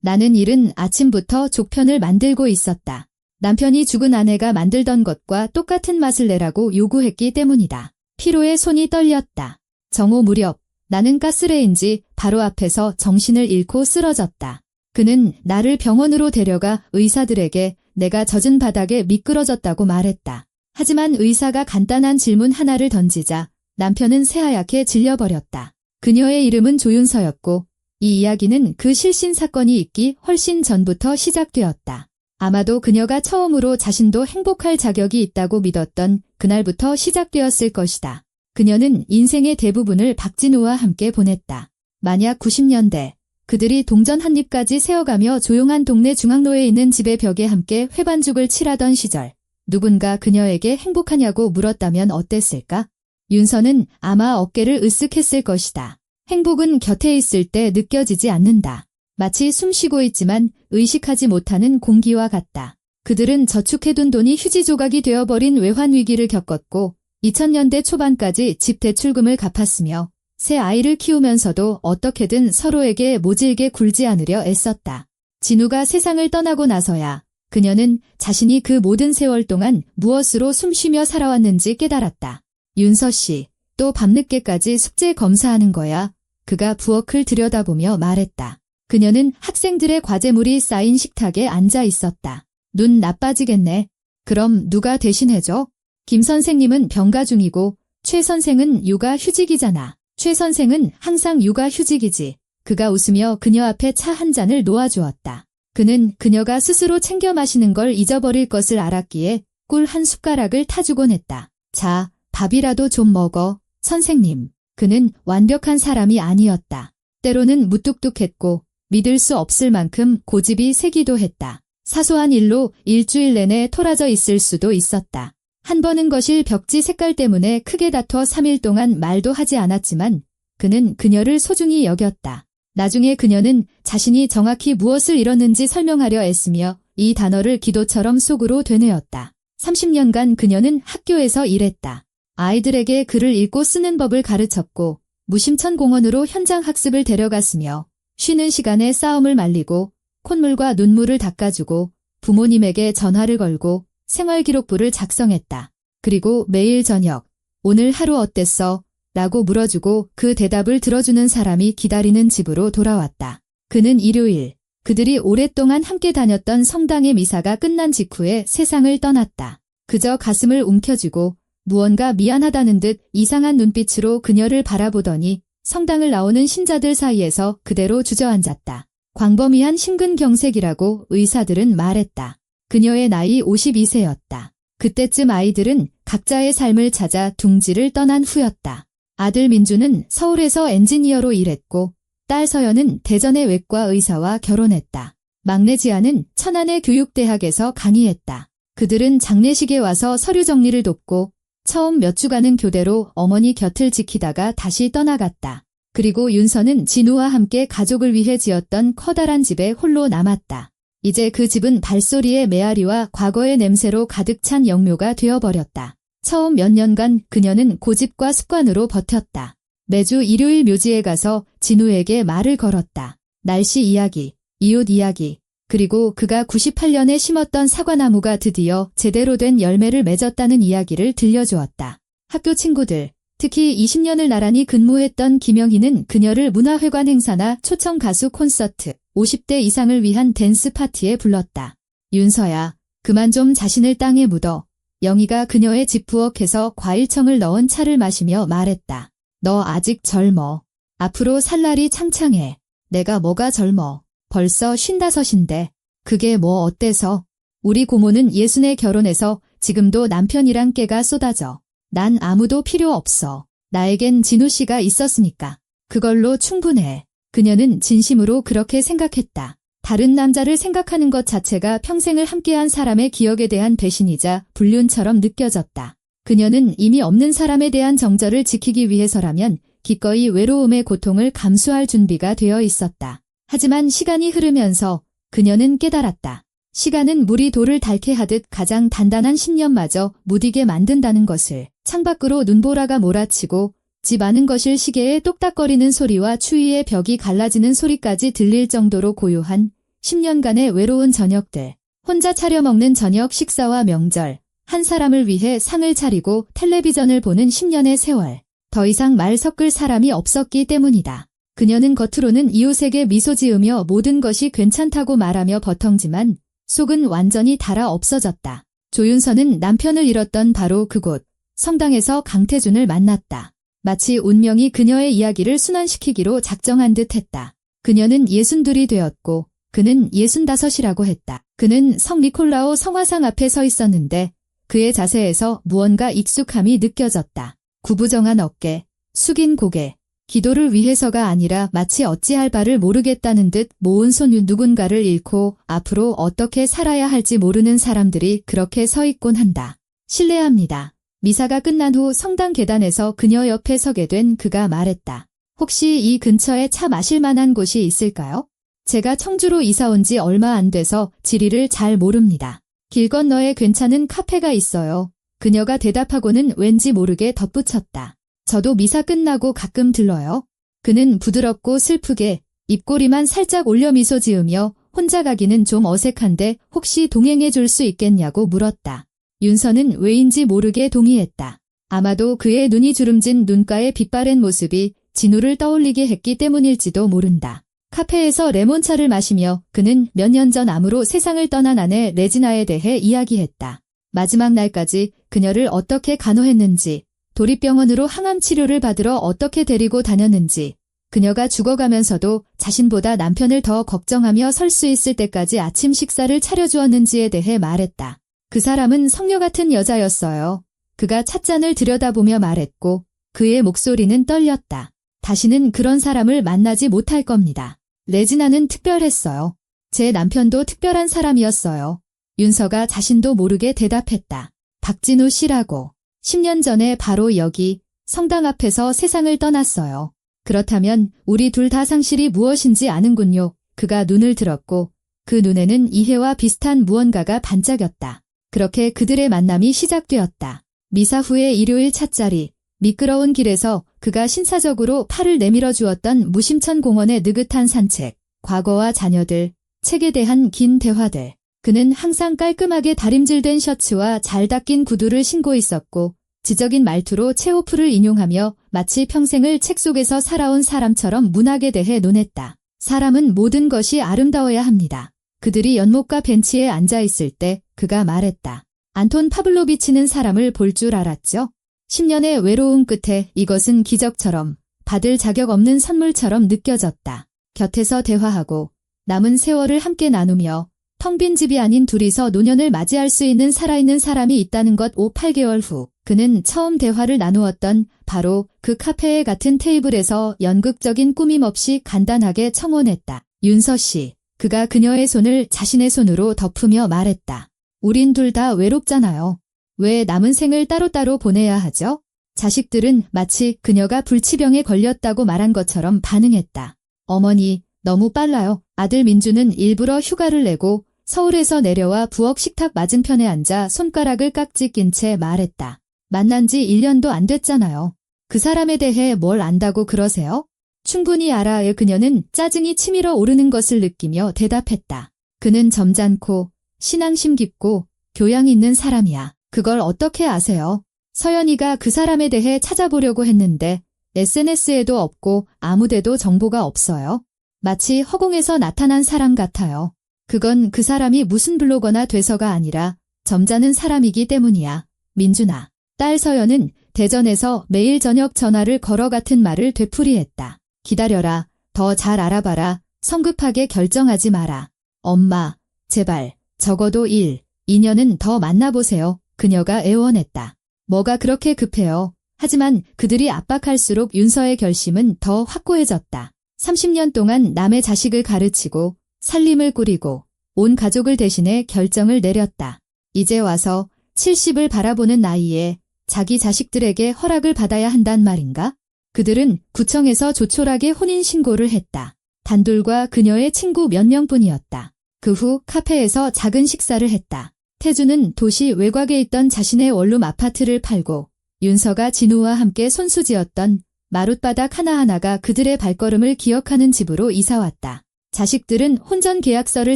나는 이른 아침부터 족편을 만들고 있었다. 남편이 죽은 아내가 만들던 것과 똑같은 맛을 내라고 요구했기 때문이다. 피로에 손이 떨렸다. 정오 무렵 나는 가스레인지 바로 앞에서 정신을 잃고 쓰러졌다. 그는 나를 병원으로 데려가 의사들에게 내가 젖은 바닥에 미끄러졌다고 말했다. 하지만 의사가 간단한 질문 하나를 던지자 남편은 새하얗게 질려버렸다. 그녀의 이름은 조윤서였고 이 이야기는 그 실신 사건이 있기 훨씬 전부터 시작되었다. 아마도 그녀가 처음으로 자신도 행복할 자격이 있다고 믿었던 그날부터 시작되었을 것이다. 그녀는 인생의 대부분을 박진우와 함께 보냈다. 만약 90년대 그들이 동전 한 입까지 세어가며 조용한 동네 중앙로에 있는 집의 벽에 함께 회반죽을 칠하던 시절 누군가 그녀에게 행복하냐고 물었다면 어땠을까? 윤서는 아마 어깨를 으쓱했을 것이다. 행복은 곁에 있을 때 느껴지지 않는다. 마치 숨쉬고 있지만 의식하지 못하는 공기와 같다. 그들은 저축해둔 돈이 휴지 조각이 되어버린 외환 위기를 겪었고 2000년대 초반까지 집 대출금을 갚았으며 새 아이를 키우면서도 어떻게든 서로에게 모질게 굴지 않으려 애썼다. 진우가 세상을 떠나고 나서야 그녀는 자신이 그 모든 세월 동안 무엇으로 숨쉬며 살아왔는지 깨달았다. 윤서 씨, 또 밤늦게까지 숙제 검사하는 거야? 그가 부엌을 들여다보며 말했다. 그녀는 학생들의 과제물이 쌓인 식탁에 앉아 있었다. 눈 나빠지겠네. 그럼 누가 대신해줘? 김 선생님은 병가 중이고 최 선생은 육아 휴직이잖아. 최 선생은 항상 육아 휴직이지. 그가 웃으며 그녀 앞에 차 한 잔을 놓아주었다. 그는 그녀가 스스로 챙겨 마시는 걸 잊어버릴 것을 알았기에 꿀 한 숟가락을 타주곤 했다. 자, 밥이라도 좀 먹어, 선생님. 그는 완벽한 사람이 아니었다. 때로는 무뚝뚝했고 믿을 수 없을 만큼 고집이 세기도 했다. 사소한 일로 일주일 내내 토라져 있을 수도 있었다. 한 번은 거실 벽지 색깔 때문에 크게 다퉈 3일 동안 말도 하지 않았지만 그는 그녀를 소중히 여겼다. 나중에 그녀는 자신이 정확히 무엇을 잃었는지 설명하려 애쓰며 이 단어를 기도처럼 속으로 되뇌었다. 30년간 그녀는 학교에서 일했다. 아이들에게 글을 읽고 쓰는 법을 가르쳤고 무심천 공원으로 현장 학습을 데려갔으며 쉬는 시간에 싸움을 말리고 콧물과 눈물을 닦아주고 부모님에게 전화를 걸고 생활기록부를 작성했다. 그리고 매일 저녁 오늘 하루 어땠어? 라고 물어주고 그 대답을 들어주는 사람이 기다리는 집으로 돌아왔다. 그는 일요일 그들이 오랫동안 함께 다녔던 성당의 미사가 끝난 직후에 세상을 떠났다. 그저 가슴을 움켜쥐고 무언가 미안하다는 듯 이상한 눈빛으로 그녀를 바라보더니 성당을 나오는 신자들 사이에서 그대로 주저앉았다. 광범위한 심근경색이라고 의사들은 말했다. 그녀의 나이 52세였다. 그때쯤 아이들은 각자의 삶을 찾아 둥지를 떠난 후였다. 아들 민주는 서울에서 엔지니어로 일했고 딸 서연은 대전의 외과 의사와 결혼했다. 막내 지아는 천안의 교육대학에서 강의했다. 그들은 장례식에 와서 서류 정리를 돕고 처음 몇 주간은 교대로 어머니 곁을 지키다가 다시 떠나갔다. 그리고 윤서는 진우와 함께 가족을 위해 지었던 커다란 집에 홀로 남았다. 이제 그 집은 발소리의 메아리와 과거의 냄새로 가득 찬 영묘가 되어버렸다. 처음 몇 년간 그녀는 고집과 습관으로 버텼다. 매주 일요일 묘지에 가서 진우에게 말을 걸었다. 날씨 이야기, 이웃 이야기, 그리고 그가 98년에 심었던 사과나무가 드디어 제대로 된 열매를 맺었다는 이야기를 들려주었다. 학교 친구들, 특히 20년을 나란히 근무했던 김영희는 그녀를 문화회관 행사나 초청 가수 콘서트, 50대 이상을 위한 댄스 파티에 불렀다. 윤서야, 그만 좀 자신을 땅에 묻어. 영희가 그녀의 집 부엌에서 과일청을 넣은 차를 마시며 말했다. 너 아직 젊어. 앞으로 살 날이 창창해. 내가 뭐가 젊어. 벌써 55인데. 그게 뭐 어때서? 우리 고모는 60에 결혼해서 지금도 남편이랑 깨가 쏟아져. 난 아무도 필요 없어. 나에겐 진우 씨가 있었으니까. 그걸로 충분해. 그녀는 진심으로 그렇게 생각했다. 다른 남자를 생각하는 것 자체가 평생을 함께한 사람의 기억에 대한 배신이자 불륜처럼 느껴졌다. 그녀는 이미 없는 사람에 대한 정절을 지키기 위해서라면 기꺼이 외로움의 고통을 감수할 준비가 되어 있었다. 하지만 시간이 흐르면서 그녀는 깨달았다. 시간은 물이 돌을 닳게 하듯 가장 단단한 신념마저 무디게 만든다는 것을. 창밖으로 눈보라가 몰아치고 집 아는 거실 시계의 똑딱거리는 소리와 추위에 벽이 갈라지는 소리까지 들릴 정도로 고요한 10년간의 외로운 저녁들, 혼자 차려 먹는 저녁 식사와 명절, 한 사람을 위해 상을 차리고 텔레비전을 보는 10년의 세월. 더 이상 말 섞을 사람이 없었기 때문이다. 그녀는 겉으로는 이웃에게 미소 지으며 모든 것이 괜찮다고 말하며 버텅지만 속은 완전히 닳아 없어졌다. 조윤서는 남편을 잃었던 바로 그곳, 성당에서 강태준을 만났다. 마치 운명이 그녀의 이야기를 순환시키기로 작정한 듯 했다. 그녀는 62이 되었고 그는 65이라고 했다. 그는 성 니콜라오 성화상 앞에 서 있었는데 그의 자세에서 무언가 익숙함이 느껴졌다. 구부정한 어깨, 숙인 고개, 기도를 위해서가 아니라 마치 어찌할 바를 모르겠다는 듯 모은 손 누군가를 잃고 앞으로 어떻게 살아야 할지 모르는 사람들이 그렇게 서 있곤 한다. 실례합니다. 미사가 끝난 후 성당 계단에서 그녀 옆에 서게 된 그가 말했다. 혹시 이 근처에 차 마실 만한 곳이 있을까요? 제가 청주로 이사 온 지 얼마 안 돼서 지리를 잘 모릅니다. 길 건너에 괜찮은 카페가 있어요. 그녀가 대답하고는 왠지 모르게 덧붙였다. 저도 미사 끝나고 가끔 들러요. 그는 부드럽고 슬프게 입꼬리만 살짝 올려 미소 지으며 혼자 가기는 좀 어색한데 혹시 동행해 줄 수 있겠냐고 물었다. 윤서는 왜인지 모르게 동의했다. 아마도 그의 눈이 주름진 눈가의 빛바랜 모습이 진우를 떠올리게 했기 때문일지도 모른다. 카페에서 레몬차를 마시며 그는 몇 년 전 암으로 세상을 떠난 아내 레지나에 대해 이야기했다. 마지막 날까지 그녀를 어떻게 간호했는지, 도립병원으로 항암 치료를 받으러 어떻게 데리고 다녔는지, 그녀가 죽어가면서도 자신보다 남편을 더 걱정하며 설 수 있을 때까지 아침 식사를 차려주었는지에 대해 말했다. 그 사람은 성녀 같은 여자였어요. 그가 찻잔을 들여다보며 말했고 그의 목소리는 떨렸다. 다시는 그런 사람을 만나지 못할 겁니다. 레지나는 특별했어요. 제 남편도 특별한 사람이었어요. 윤서가 자신도 모르게 대답했다. 박진우 씨라고. 10년 전에 바로 여기 성당 앞에서 세상을 떠났어요. 그렇다면 우리 둘 다 상실이 무엇인지 아는군요. 그가 눈을 들었고 그 눈에는 이해와 비슷한 무언가가 반짝였다. 그렇게 그들의 만남이 시작되었다. 미사 후의 일요일 찻자리, 미끄러운 길에서 그가 신사적으로 팔을 내밀어 주었던 무심천 공원의 느긋한 산책, 과거와 자녀들, 책에 대한 긴 대화들. 그는 항상 깔끔하게 다림질된 셔츠와 잘 닦인 구두를 신고 있었고 지적인 말투로 체호프를 인용하며 마치 평생을 책 속에서 살아온 사람처럼 문학에 대해 논했다. 사람은 모든 것이 아름다워야 합니다. 그들이 연못가 벤치에 앉아 있을 때 그가 말했다. 안톤 파블로비치는 사람을 볼 줄 알았죠? 10년의 외로움 끝에 이것은 기적처럼 받을 자격 없는 선물처럼 느껴졌다. 곁에서 대화하고 남은 세월을 함께 나누며 텅 빈 집이 아닌 둘이서 노년을 맞이할 수 있는 살아있는 사람이 있다는 것. 8개월 후 그는 처음 대화를 나누었던 바로 그 카페에 같은 테이블에서 연극적인 꾸밈 없이 간단하게 청혼했다. 윤서 씨. 그가 그녀의 손을 자신의 손으로 덮으며 말했다. 우린 둘 다 외롭잖아요. 왜 남은 생을 따로따로 보내야 하죠? 자식들은 마치 그녀가 불치병에 걸렸다고 말한 것처럼 반응했다. 어머니, 너무 빨라요. 아들 민주는 일부러 휴가를 내고 서울에서 내려와 부엌 식탁 맞은편에 앉아 손가락을 깍지 낀 채 말했다. 만난 지 1년도 안 됐잖아요. 그 사람에 대해 뭘 안다고 그러세요? 충분히 알아요. 그녀는 짜증이 치밀어 오르는 것을 느끼며 대답했다. 그는 점잖고 신앙심 깊고 교양 있는 사람이야. 그걸 어떻게 아세요? 서연이가 그 사람에 대해 찾아보려고 했는데 SNS에도 없고 아무데도 정보가 없어요. 마치 허공에서 나타난 사람 같아요. 그건 그 사람이 무슨 블로거나 돼서가 아니라 점잖은 사람이기 때문이야. 민준아. 딸 서연은 대전에서 매일 저녁 전화를 걸어 같은 말을 되풀이했다. 기다려라. 더 잘 알아봐라. 성급하게 결정하지 마라. 엄마, 제발, 적어도 1, 2년은 더 만나보세요. 그녀가 애원했다. 뭐가 그렇게 급해요. 하지만 그들이 압박할수록 윤서의 결심은 더 확고해졌다. 30년 동안 남의 자식을 가르치고 살림을 꾸리고 온 가족을 대신해 결정을 내렸다. 이제 와서 70을 바라보는 나이에 자기 자식들에게 허락을 받아야 한단 말인가? 그들은 구청에서 조촐하게 혼인신고를 했다. 단둘과 그녀의 친구 몇 명뿐이었다. 그 후 카페에서 작은 식사를 했다. 태주는 도시 외곽에 있던 자신의 원룸 아파트를 팔고 윤서가 진우와 함께 손수지었던 마룻바닥 하나하나가 그들의 발걸음을 기억하는 집으로 이사왔다. 자식들은 혼전 계약서를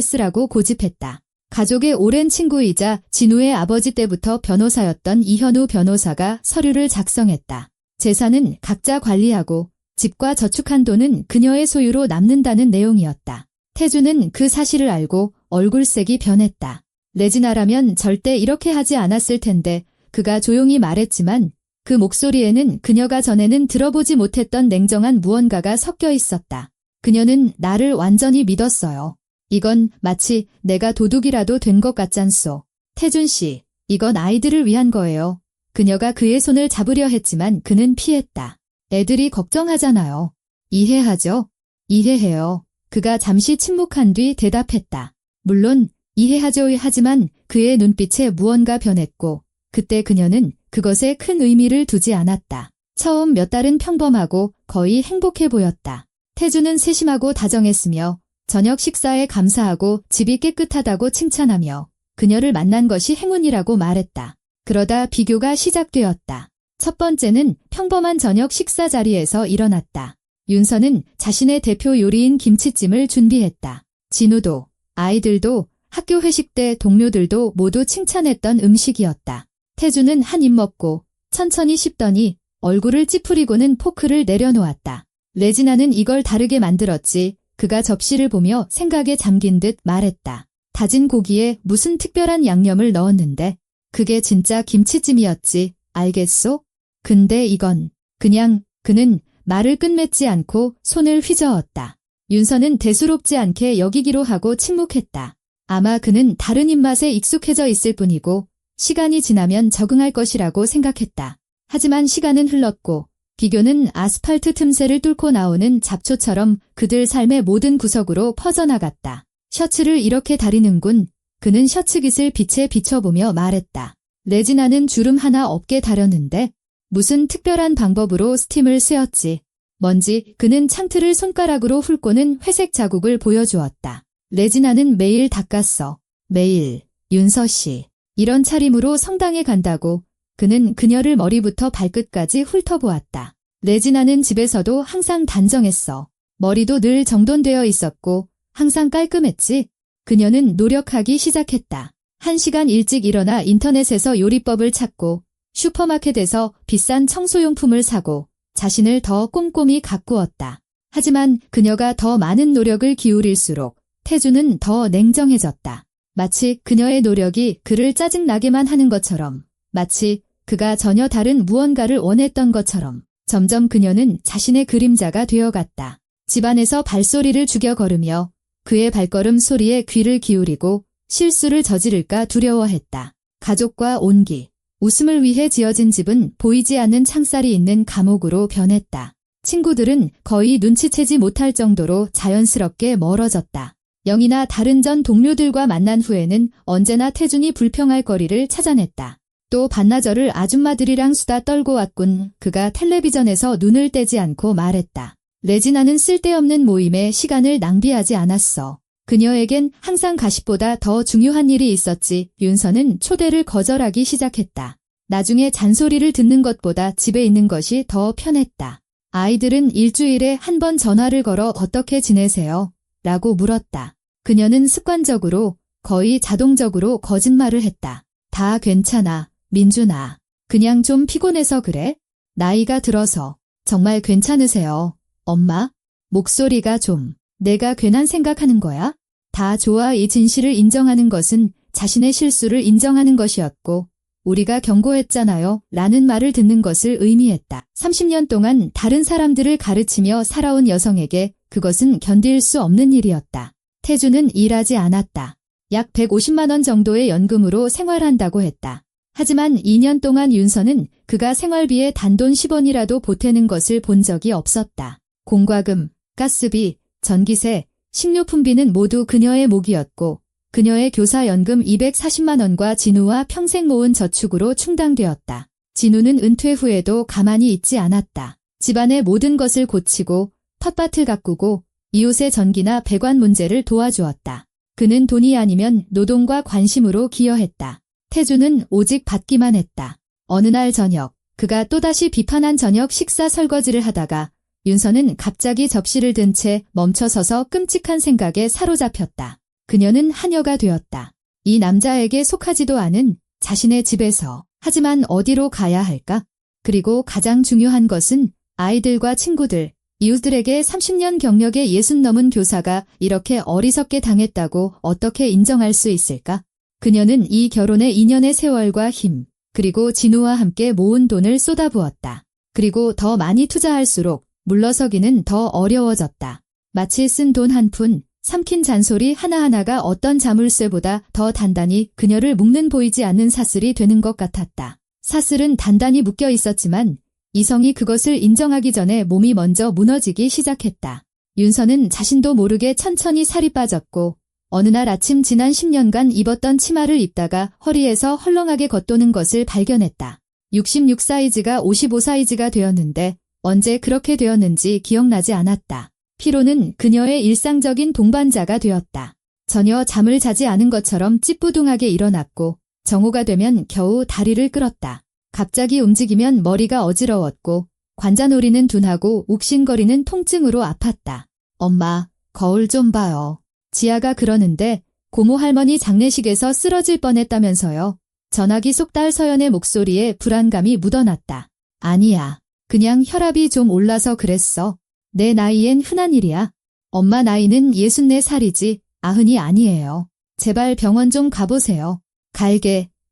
쓰라고 고집했다. 가족의 오랜 친구이자 진우의 아버지 때부터 변호사였던 이현우 변호사가 서류를 작성했다. 재산은 각자 관리하고 집과 저축한 돈은 그녀의 소유로 남는다는 내용이었다. 태주는 그 사실을 알고 얼굴색이 변했다. 레지나라면 절대 이렇게 하지 않았을 텐데 그가 조용히 말했지만 그 목소리에는 그녀가 전에는 들어보지 못했던 냉정한 무언가가 섞여 있었다. 그녀는 나를 완전히 믿었어요. 이건 마치 내가 도둑이라도 된 것 같잖소. 태준 씨, 이건 아이들을 위한 거예요. 그녀가 그의 손을 잡으려 했지만 그는 피했다. 애들이 걱정하잖아요. 이해하죠? 이해해요. 그가 잠시 침묵한 뒤 대답했다. 물론 이해하죠. 하지만 그의 눈빛에 무언가 변했고 그때 그녀는 그것에 큰 의미를 두지 않았다. 처음 몇 달은 평범하고 거의 행복해 보였다. 태주는 세심하고 다정했으며 저녁 식사에 감사하고 집이 깨끗하다고 칭찬하며 그녀를 만난 것이 행운이라고 말했다. 그러다 비교가 시작되었다. 첫 번째는 평범한 저녁 식사 자리에서 일어났다. 윤서는 자신의 대표 요리인 김치찜을 준비했다. 진우도, 아이들도, 학교 회식 때 동료들도 모두 칭찬했던 음식이었다. 태주는 한 입 먹고 천천히 씹더니 얼굴을 찌푸리고는 포크를 내려놓았다. 레지나는 이걸 다르게 만들었지. 그가 접시를 보며 생각에 잠긴 듯 말했다. 다진 고기에 무슨 특별한 양념을 넣었는데 그게 진짜 김치찜이었지. 알겠소? 근데 이건 그냥 그는 말을 끝맺지 않고 손을 휘저었다. 윤서는 대수롭지 않게 여기기로 하고 침묵했다. 아마 그는 다른 입맛에 익숙해져 있을 뿐이고 시간이 지나면 적응할 것이라고 생각했다. 하지만 시간은 흘렀고 비교는 아스팔트 틈새를 뚫고 나오는 잡초처럼 그들 삶의 모든 구석으로 퍼져나갔다. 셔츠를 이렇게 다리는군. 그는 셔츠깃을 빛에 비춰보며 말했다. 레지나는 주름 하나 없게 다렸는데 무슨 특별한 방법으로 스팀을 쐬었지. 뭔지 그는 창틀을 손가락으로 훑고는 회색 자국을 보여주었다. 레지나는 매일 닦았어. 매일. 윤서 씨. 이런 차림으로 성당에 간다고. 그는 그녀를 머리부터 발끝까지 훑어보았다. 레지나는 집에서도 항상 단정했어. 머리도 늘 정돈되어 있었고 항상 깔끔했지. 그녀는 노력하기 시작했다. 1시간 일찍 일어나 인터넷에서 요리법을 찾고 슈퍼마켓에서 비싼 청소용품을 사고 자신을 더 꼼꼼히 가꾸었다. 하지만 그녀가 더 많은 노력을 기울일수록 태주는 더 냉정해졌다. 마치 그녀의 노력이 그를 짜증나게만 하는 것처럼, 마치 그가 전혀 다른 무언가를 원했던 것처럼 점점 그녀는 자신의 그림자가 되어갔다. 집안에서 발소리를 죽여 걸으며 그의 발걸음 소리에 귀를 기울이고 실수를 저지를까 두려워했다. 가족과 온기, 웃음을 위해 지어진 집은 보이지 않는 창살이 있는 감옥으로 변했다. 친구들은 거의 눈치채지 못할 정도로 자연스럽게 멀어졌다. 영이나 다른 전 동료들과 만난 후에는 언제나 태준이 불평할 거리를 찾아냈다. 또 반나절을 아줌마들이랑 수다 떨고 왔군. 그가 텔레비전에서 눈을 떼지 않고 말했다. 레지나는 쓸데없는 모임에 시간을 낭비하지 않았어. 그녀에겐 항상 가십보다 더 중요한 일이 있었지. 윤서는 초대를 거절하기 시작했다. 나중에 잔소리를 듣는 것보다 집에 있는 것이 더 편했다. 아이들은 일주일에 한 번 전화를 걸어 어떻게 지내세요? 라고 물었다. 그녀는 습관적으로, 거의 자동적으로 거짓말을 했다. 다 괜찮아, 민준아. 그냥 좀 피곤해서 그래? 나이가 들어서. 정말 괜찮으세요, 엄마? 목소리가 좀, 내가 괜한 생각하는 거야? 다 좋아. 이 진실을 인정하는 것은 자신의 실수를 인정하는 것이었고, 우리가 경고했잖아요. 라는 말을 듣는 것을 의미했다. 30년 동안 다른 사람들을 가르치며 살아온 여성에게 그것은 견딜 수 없는 일이었다. 태주는 일하지 않았다. 약 150만 원 정도의 연금으로 생활한다고 했다. 하지만 2년 동안 윤서는 그가 생활비에 단돈 10원이라도 보태는 것을 본 적이 없었다. 공과금, 가스비, 전기세, 식료품비는 모두 그녀의 몫이었고 그녀의 교사연금 240만 원과 진우와 평생 모은 저축으로 충당되었다. 진우는 은퇴 후에도 가만히 있지 않았다. 집안의 모든 것을 고치고 텃밭을 가꾸고 이웃의 전기나 배관 문제를 도와주었다. 그는 돈이 아니면 노동과 관심으로 기여했다. 태주는 오직 받기만 했다. 어느 날 저녁, 그가 또다시 비판한 저녁 식사 설거지를 하다가 윤서는 갑자기 접시를 든 채 멈춰서서 끔찍한 생각에 사로잡혔다. 그녀는 하녀가 되었다. 이 남자에게 속하지도 않은 자신의 집에서. 하지만 어디로 가야 할까? 그리고 가장 중요한 것은 아이들과 친구들, 이웃들에게 30년 경력의 60 넘은 교사가 이렇게 어리석게 당했다고 어떻게 인정할 수 있을까? 그녀는 이 결혼에 2년의 세월과 힘, 그리고 진우와 함께 모은 돈을 쏟아부었다. 그리고 더 많이 투자할수록 물러서기는 더 어려워졌다. 마치 쓴 돈 한 푼, 삼킨 잔소리 하나하나가 어떤 자물쇠보다 더 단단히 그녀를 묶는 보이지 않는 사슬이 되는 것 같았다. 사슬은 단단히 묶여 있었지만 이성이 그것을 인정하기 전에 몸이 먼저 무너지기 시작했다. 윤서는 자신도 모르게 천천히 살이 빠졌고 어느 날 아침 지난 10년간 입었던 치마를 입다가 허리에서 헐렁하게 겉도는 것을 발견했다. 66 사이즈가 55 사이즈가 되었는데 언제 그렇게 되었는지 기억나지 않았다. 피로는 그녀의 일상적인 동반자가 되었다. 전혀 잠을 자지 않은 것처럼 찌뿌둥하게 일어났고 정오가 되면 겨우 다리를 끌었다. 갑자기 움직이면 머리가 어지러웠고 관자놀이는 둔하고 욱신거리는 통증으로 아팠다. 엄마, 거울 좀 봐요. 지아가 그러는데 고모 할머니 장례식에서 쓰러질 뻔했다면서요. 전화기 속 딸 서연의 목소리에 불안감이 묻어났다. 아니야. 그냥 혈압이 좀 올라서 그랬어. 내 나이엔 흔한 일이야. 엄마 나이는 64살이지 90이 아니에요. 제발 병원 좀 가보세요.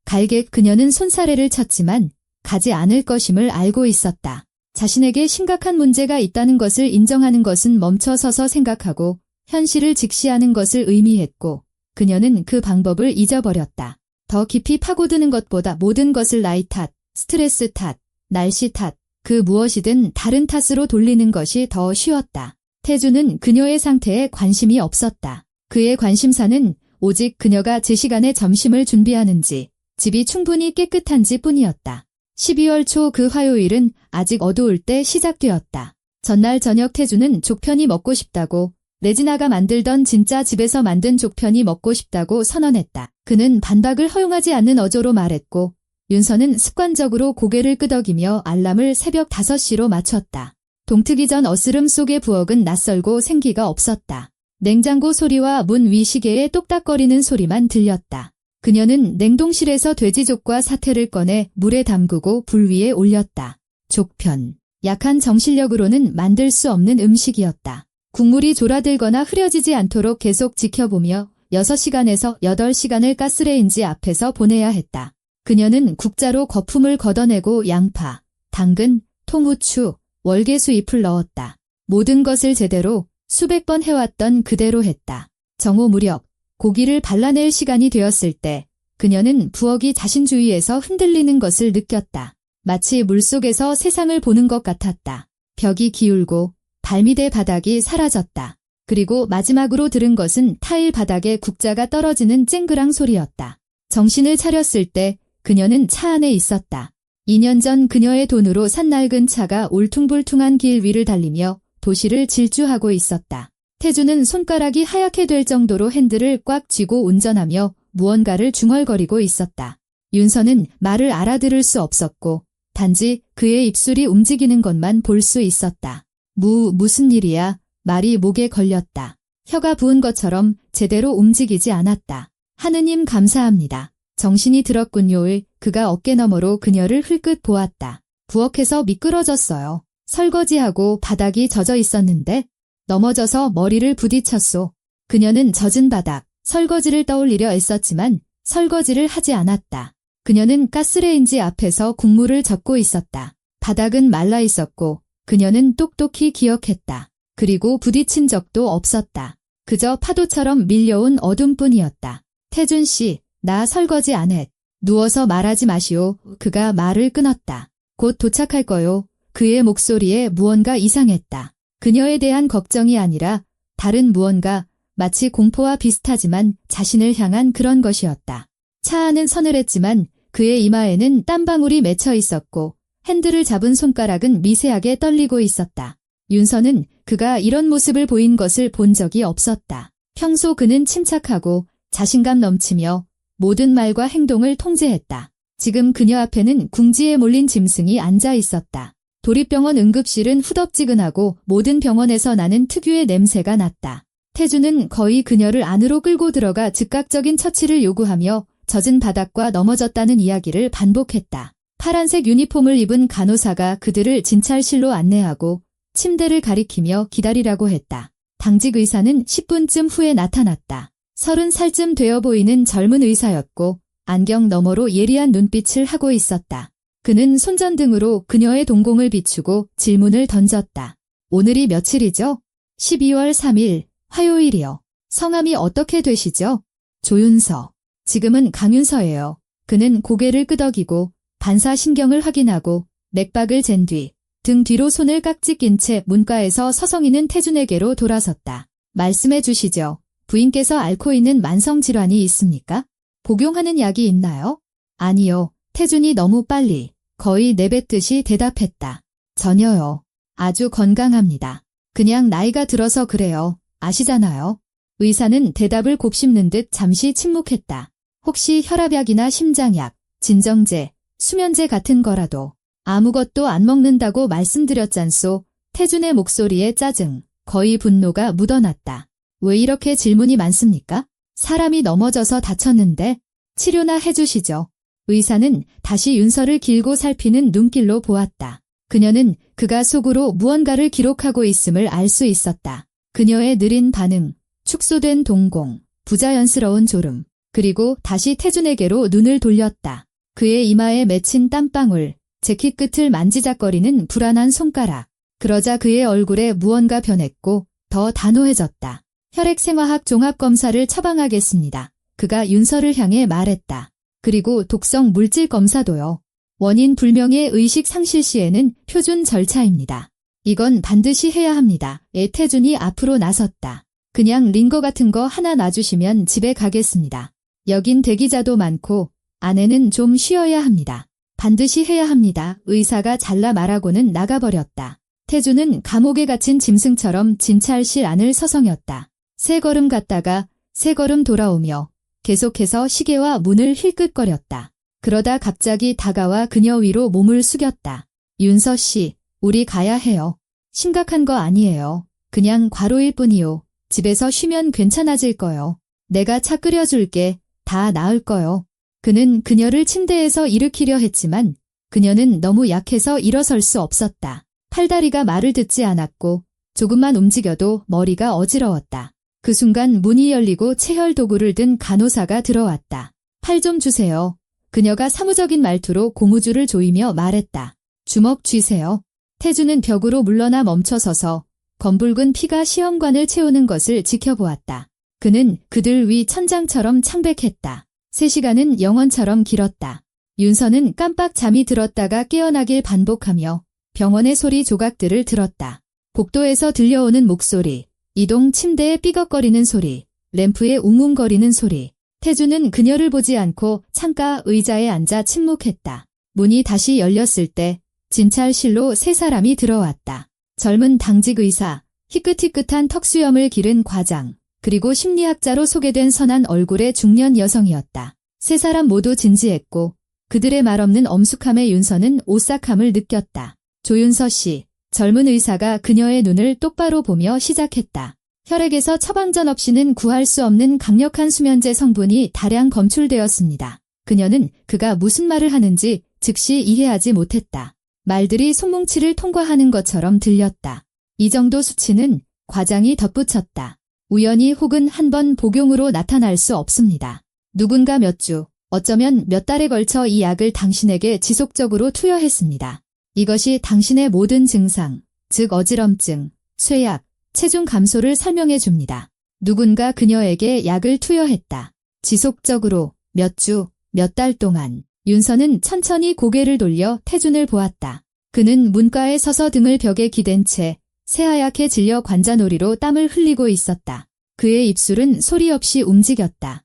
갈게 그녀는 손사래를 쳤지만 가지 않을 것임을 알고 있었다. 자신에게 심각한 문제가 있다는 것을 인정하는 것은 멈춰서서 생각하고 현실을 직시하는 것을 의미했고 그녀는 그 방법을 잊어버렸다. 더 깊이 파고드는 것보다 모든 것을 나이 탓, 스트레스 탓, 날씨 탓, 그 무엇이든 다른 탓으로 돌리는 것이 더 쉬웠다. 태주는 그녀의 상태에 관심이 없었다. 그의 관심사는 오직 그녀가 제 시간에 점심을 준비하는지, 집이 충분히 깨끗한지 뿐이었다. 12월 초 그 화요일은 아직 어두울 때 시작되었다. 전날 저녁 태주는 족편이 먹고 싶다고, 레지나가 만들던 진짜 집에서 만든 족편이 먹고 싶다고 선언했다. 그는 반박을 허용하지 않는 어조로 말했고 윤서는 습관적으로 고개를 끄덕이며 알람을 새벽 5시로 맞췄다. 동트기 전 어스름 속의 부엌은 낯설고 생기가 없었다. 냉장고 소리와 문 위 시계의 똑딱거리는 소리만 들렸다. 그녀는 냉동실에서 돼지족과 사태를 꺼내 물에 담그고 불 위에 올렸다. 족편. 약한 정신력으로는 만들 수 없는 음식이었다. 국물이 졸아들거나 흐려지지 않도록 계속 지켜보며 6시간에서 8시간을 가스레인지 앞에서 보내야 했다. 그녀는 국자로 거품을 걷어내고 양파, 당근, 통후추, 월계수 잎을 넣었다. 모든 것을 제대로 수백 번 해왔던 그대로 했다. 정오 무렵 고기를 발라낼 시간이 되었을 때 그녀는 부엌이 자신 주위에서 흔들리는 것을 느꼈다. 마치 물속에서 세상을 보는 것 같았다. 벽이 기울고 발밑의 바닥이 사라졌다. 그리고 마지막으로 들은 것은 타일 바닥에 국자가 떨어지는 쨍그랑 소리였다. 정신을 차렸을 때 그녀는 차 안에 있었다. 2년 전 그녀의 돈으로 산 낡은 차가 울퉁불퉁한 길 위를 달리며 도시를 질주하고 있었다. 태주는 손가락이 하얗게 될 정도로 핸들을 꽉 쥐고 운전하며 무언가를 중얼거리고 있었다. 윤서는 말을 알아들을 수 없었고 단지 그의 입술이 움직이는 것만 볼 수 있었다. 무슨 일이야? 말이 목에 걸렸다. 혀가 부은 것처럼 제대로 움직이지 않았다. 하느님 감사합니다. 정신이 들었군요을 그가 어깨너머로 그녀를 흘끗 보았다. 부엌에서 미끄러졌어요. 설거지하고 바닥이 젖어 있었는데 넘어져서 머리를 부딪혔소. 그녀는 젖은 바닥, 설거지를 떠올리려 애썼지만 설거지를 하지 않았다. 그녀는 가스레인지 앞에서 국물을 젓고 있었다. 바닥은 말라 있었고 그녀는 똑똑히 기억했다. 그리고 부딪힌 적도 없었다. 그저 파도처럼 밀려온 어둠뿐이었다. 태준 씨, 나 설거지 안 해. 누워서 말하지 마시오. 그가 말을 끊었다. 곧 도착할 거요. 그의 목소리에 무언가 이상했다. 그녀에 대한 걱정이 아니라 다른 무언가, 마치 공포와 비슷하지만 자신을 향한 그런 것이었다. 차 안은 서늘했지만 그의 이마에는 땀방울이 맺혀 있었고 핸들을 잡은 손가락은 미세하게 떨리고 있었다. 윤서는 그가 이런 모습을 보인 것을 본 적이 없었다. 평소 그는 침착하고 자신감 넘치며 모든 말과 행동을 통제했다. 지금 그녀 앞에는 궁지에 몰린 짐승이 앉아 있었다. 도립병원 응급실은 후덥지근하고 모든 병원에서 나는 특유의 냄새가 났다. 태주는 거의 그녀를 안으로 끌고 들어가 즉각적인 처치를 요구하며 젖은 바닥과 넘어졌다는 이야기를 반복했다. 파란색 유니폼을 입은 간호사가 그들을 진찰실로 안내하고 침대를 가리키며 기다리라고 했다. 당직 의사는 10분쯤 후에 나타났다. 30살쯤 되어 보이는 젊은 의사였고 안경 너머로 예리한 눈빛을 하고 있었다. 그는 손전등으로 그녀의 동공을 비추고 질문을 던졌다. 오늘이 며칠이죠? 12월 3일, 화요일이요. 성함이 어떻게 되시죠? 조윤서. 지금은 강윤서예요. 그는 고개를 끄덕이고 반사신경을 확인하고 맥박을 잰 뒤 등 뒤로 손을 깍지 낀 채 문과에서 서성이는 태준에게로 돌아섰다. 말씀해 주시죠. 부인께서 앓고 있는 만성질환이 있습니까? 복용하는 약이 있나요? 아니요. 태준이 너무 빨리, 거의 내뱉듯이 대답했다. 전혀요. 아주 건강합니다. 그냥 나이가 들어서 그래요. 아시잖아요. 의사는 대답을 곱씹는 듯 잠시 침묵했다. 혹시 혈압약이나 심장약, 진정제, 수면제 같은 거라도. 아무것도 안 먹는다고 말씀드렸잖소. 태준의 목소리에 짜증, 거의 분노가 묻어났다. 왜 이렇게 질문이 많습니까? 사람이 넘어져서 다쳤는데 치료나 해주시죠. 의사는 다시 윤서를 길고 살피는 눈길로 보았다. 그녀는 그가 속으로 무언가를 기록하고 있음을 알 수 있었다. 그녀의 느린 반응, 축소된 동공, 부자연스러운 졸음, 그리고 다시 태준에게로 눈을 돌렸다. 그의 이마에 맺힌 땀방울, 재킷 끝을 만지작거리는 불안한 손가락. 그러자 그의 얼굴에 무언가 변했고 더 단호해졌다. 혈액생화학 종합검사를 처방하겠습니다. 그가 윤서를 향해 말했다. 그리고 독성 물질 검사도요. 원인 불명의 의식 상실 시에는 표준 절차입니다. 이건 반드시 해야 합니다. 태준이 앞으로 나섰다. 그냥 링거 같은 거 하나 놔주시면 집에 가겠습니다. 여긴 대기자도 많고 아내는 좀 쉬어야 합니다. 반드시 해야 합니다. 의사가 잘라 말하고는 나가버렸다. 태준은 감옥에 갇힌 짐승처럼 진찰실 안을 서성였다. 세 걸음 갔다가 세 걸음 돌아오며 계속해서 시계와 문을 힐끗거렸다. 그러다 갑자기 다가와 그녀 위로 몸을 숙였다. 윤서 씨, 우리 가야 해요. 심각한 거 아니에요. 그냥 과로일 뿐이요. 집에서 쉬면 괜찮아질 거요. 내가 차 끓여줄게. 다 나을 거요. 그는 그녀를 침대에서 일으키려 했지만 그녀는 너무 약해서 일어설 수 없었다. 팔다리가 말을 듣지 않았고 조금만 움직여도 머리가 어지러웠다. 그 순간 문이 열리고 체혈 도구를 든 간호사가 들어왔다. 팔 좀 주세요. 그녀가 사무적인 말투로 고무줄을 조이며 말했다. 주먹 쥐세요. 태준은 벽으로 물러나 멈춰서서 검붉은 피가 시험관을 채우는 것을 지켜보았다. 그는 그들 위 천장처럼 창백했다. 3시간은 영원처럼 길었다. 윤서는 깜빡 잠이 들었다가 깨어나길 반복하며 병원의 소리 조각들을 들었다. 복도에서 들려오는 목소리, 이동 침대의 삐걱거리는 소리, 램프의 웅웅거리는 소리. 태준은 그녀를 보지 않고 창가 의자에 앉아 침묵했다. 문이 다시 열렸을 때 진찰실로 3사람이 들어왔다. 젊은 당직 의사, 희끗희끗한 턱수염을 기른 과장, 그리고 심리학자로 소개된 선한 얼굴의 중년 여성이었다. 3사람 모두 진지했고 그들의 말없는 엄숙함에 윤서는 오싹함을 느꼈다. 조윤서 씨, 젊은 의사가 그녀의 눈을 똑바로 보며 시작했다. 혈액에서 처방전 없이는 구할 수 없는 강력한 수면제 성분이 다량 검출되었습니다. 그녀는 그가 무슨 말을 하는지 즉시 이해하지 못했다. 말들이 손뭉치를 통과하는 것처럼 들렸다. 이 정도 수치는 과장이 덧붙였다. 우연히 혹은 한 번 복용으로 나타날 수 없습니다. 누군가 몇 주, 어쩌면 몇 달에 걸쳐 이 약을 당신에게 지속적으로 투여했습니다. 이것이 당신의 모든 증상, 즉 어지럼증, 쇠약, 체중 감소를 설명해 줍니다. 누군가 그녀에게 약을 투여했다. 지속적으로, 몇 주, 몇 달 동안. 윤서는 천천히 고개를 돌려 태준을 보았다. 그는 문가에 서서 등을 벽에 기댄 채 새하얗게 질려 관자놀이로 땀을 흘리고 있었다. 그의 입술은 소리 없이 움직였다.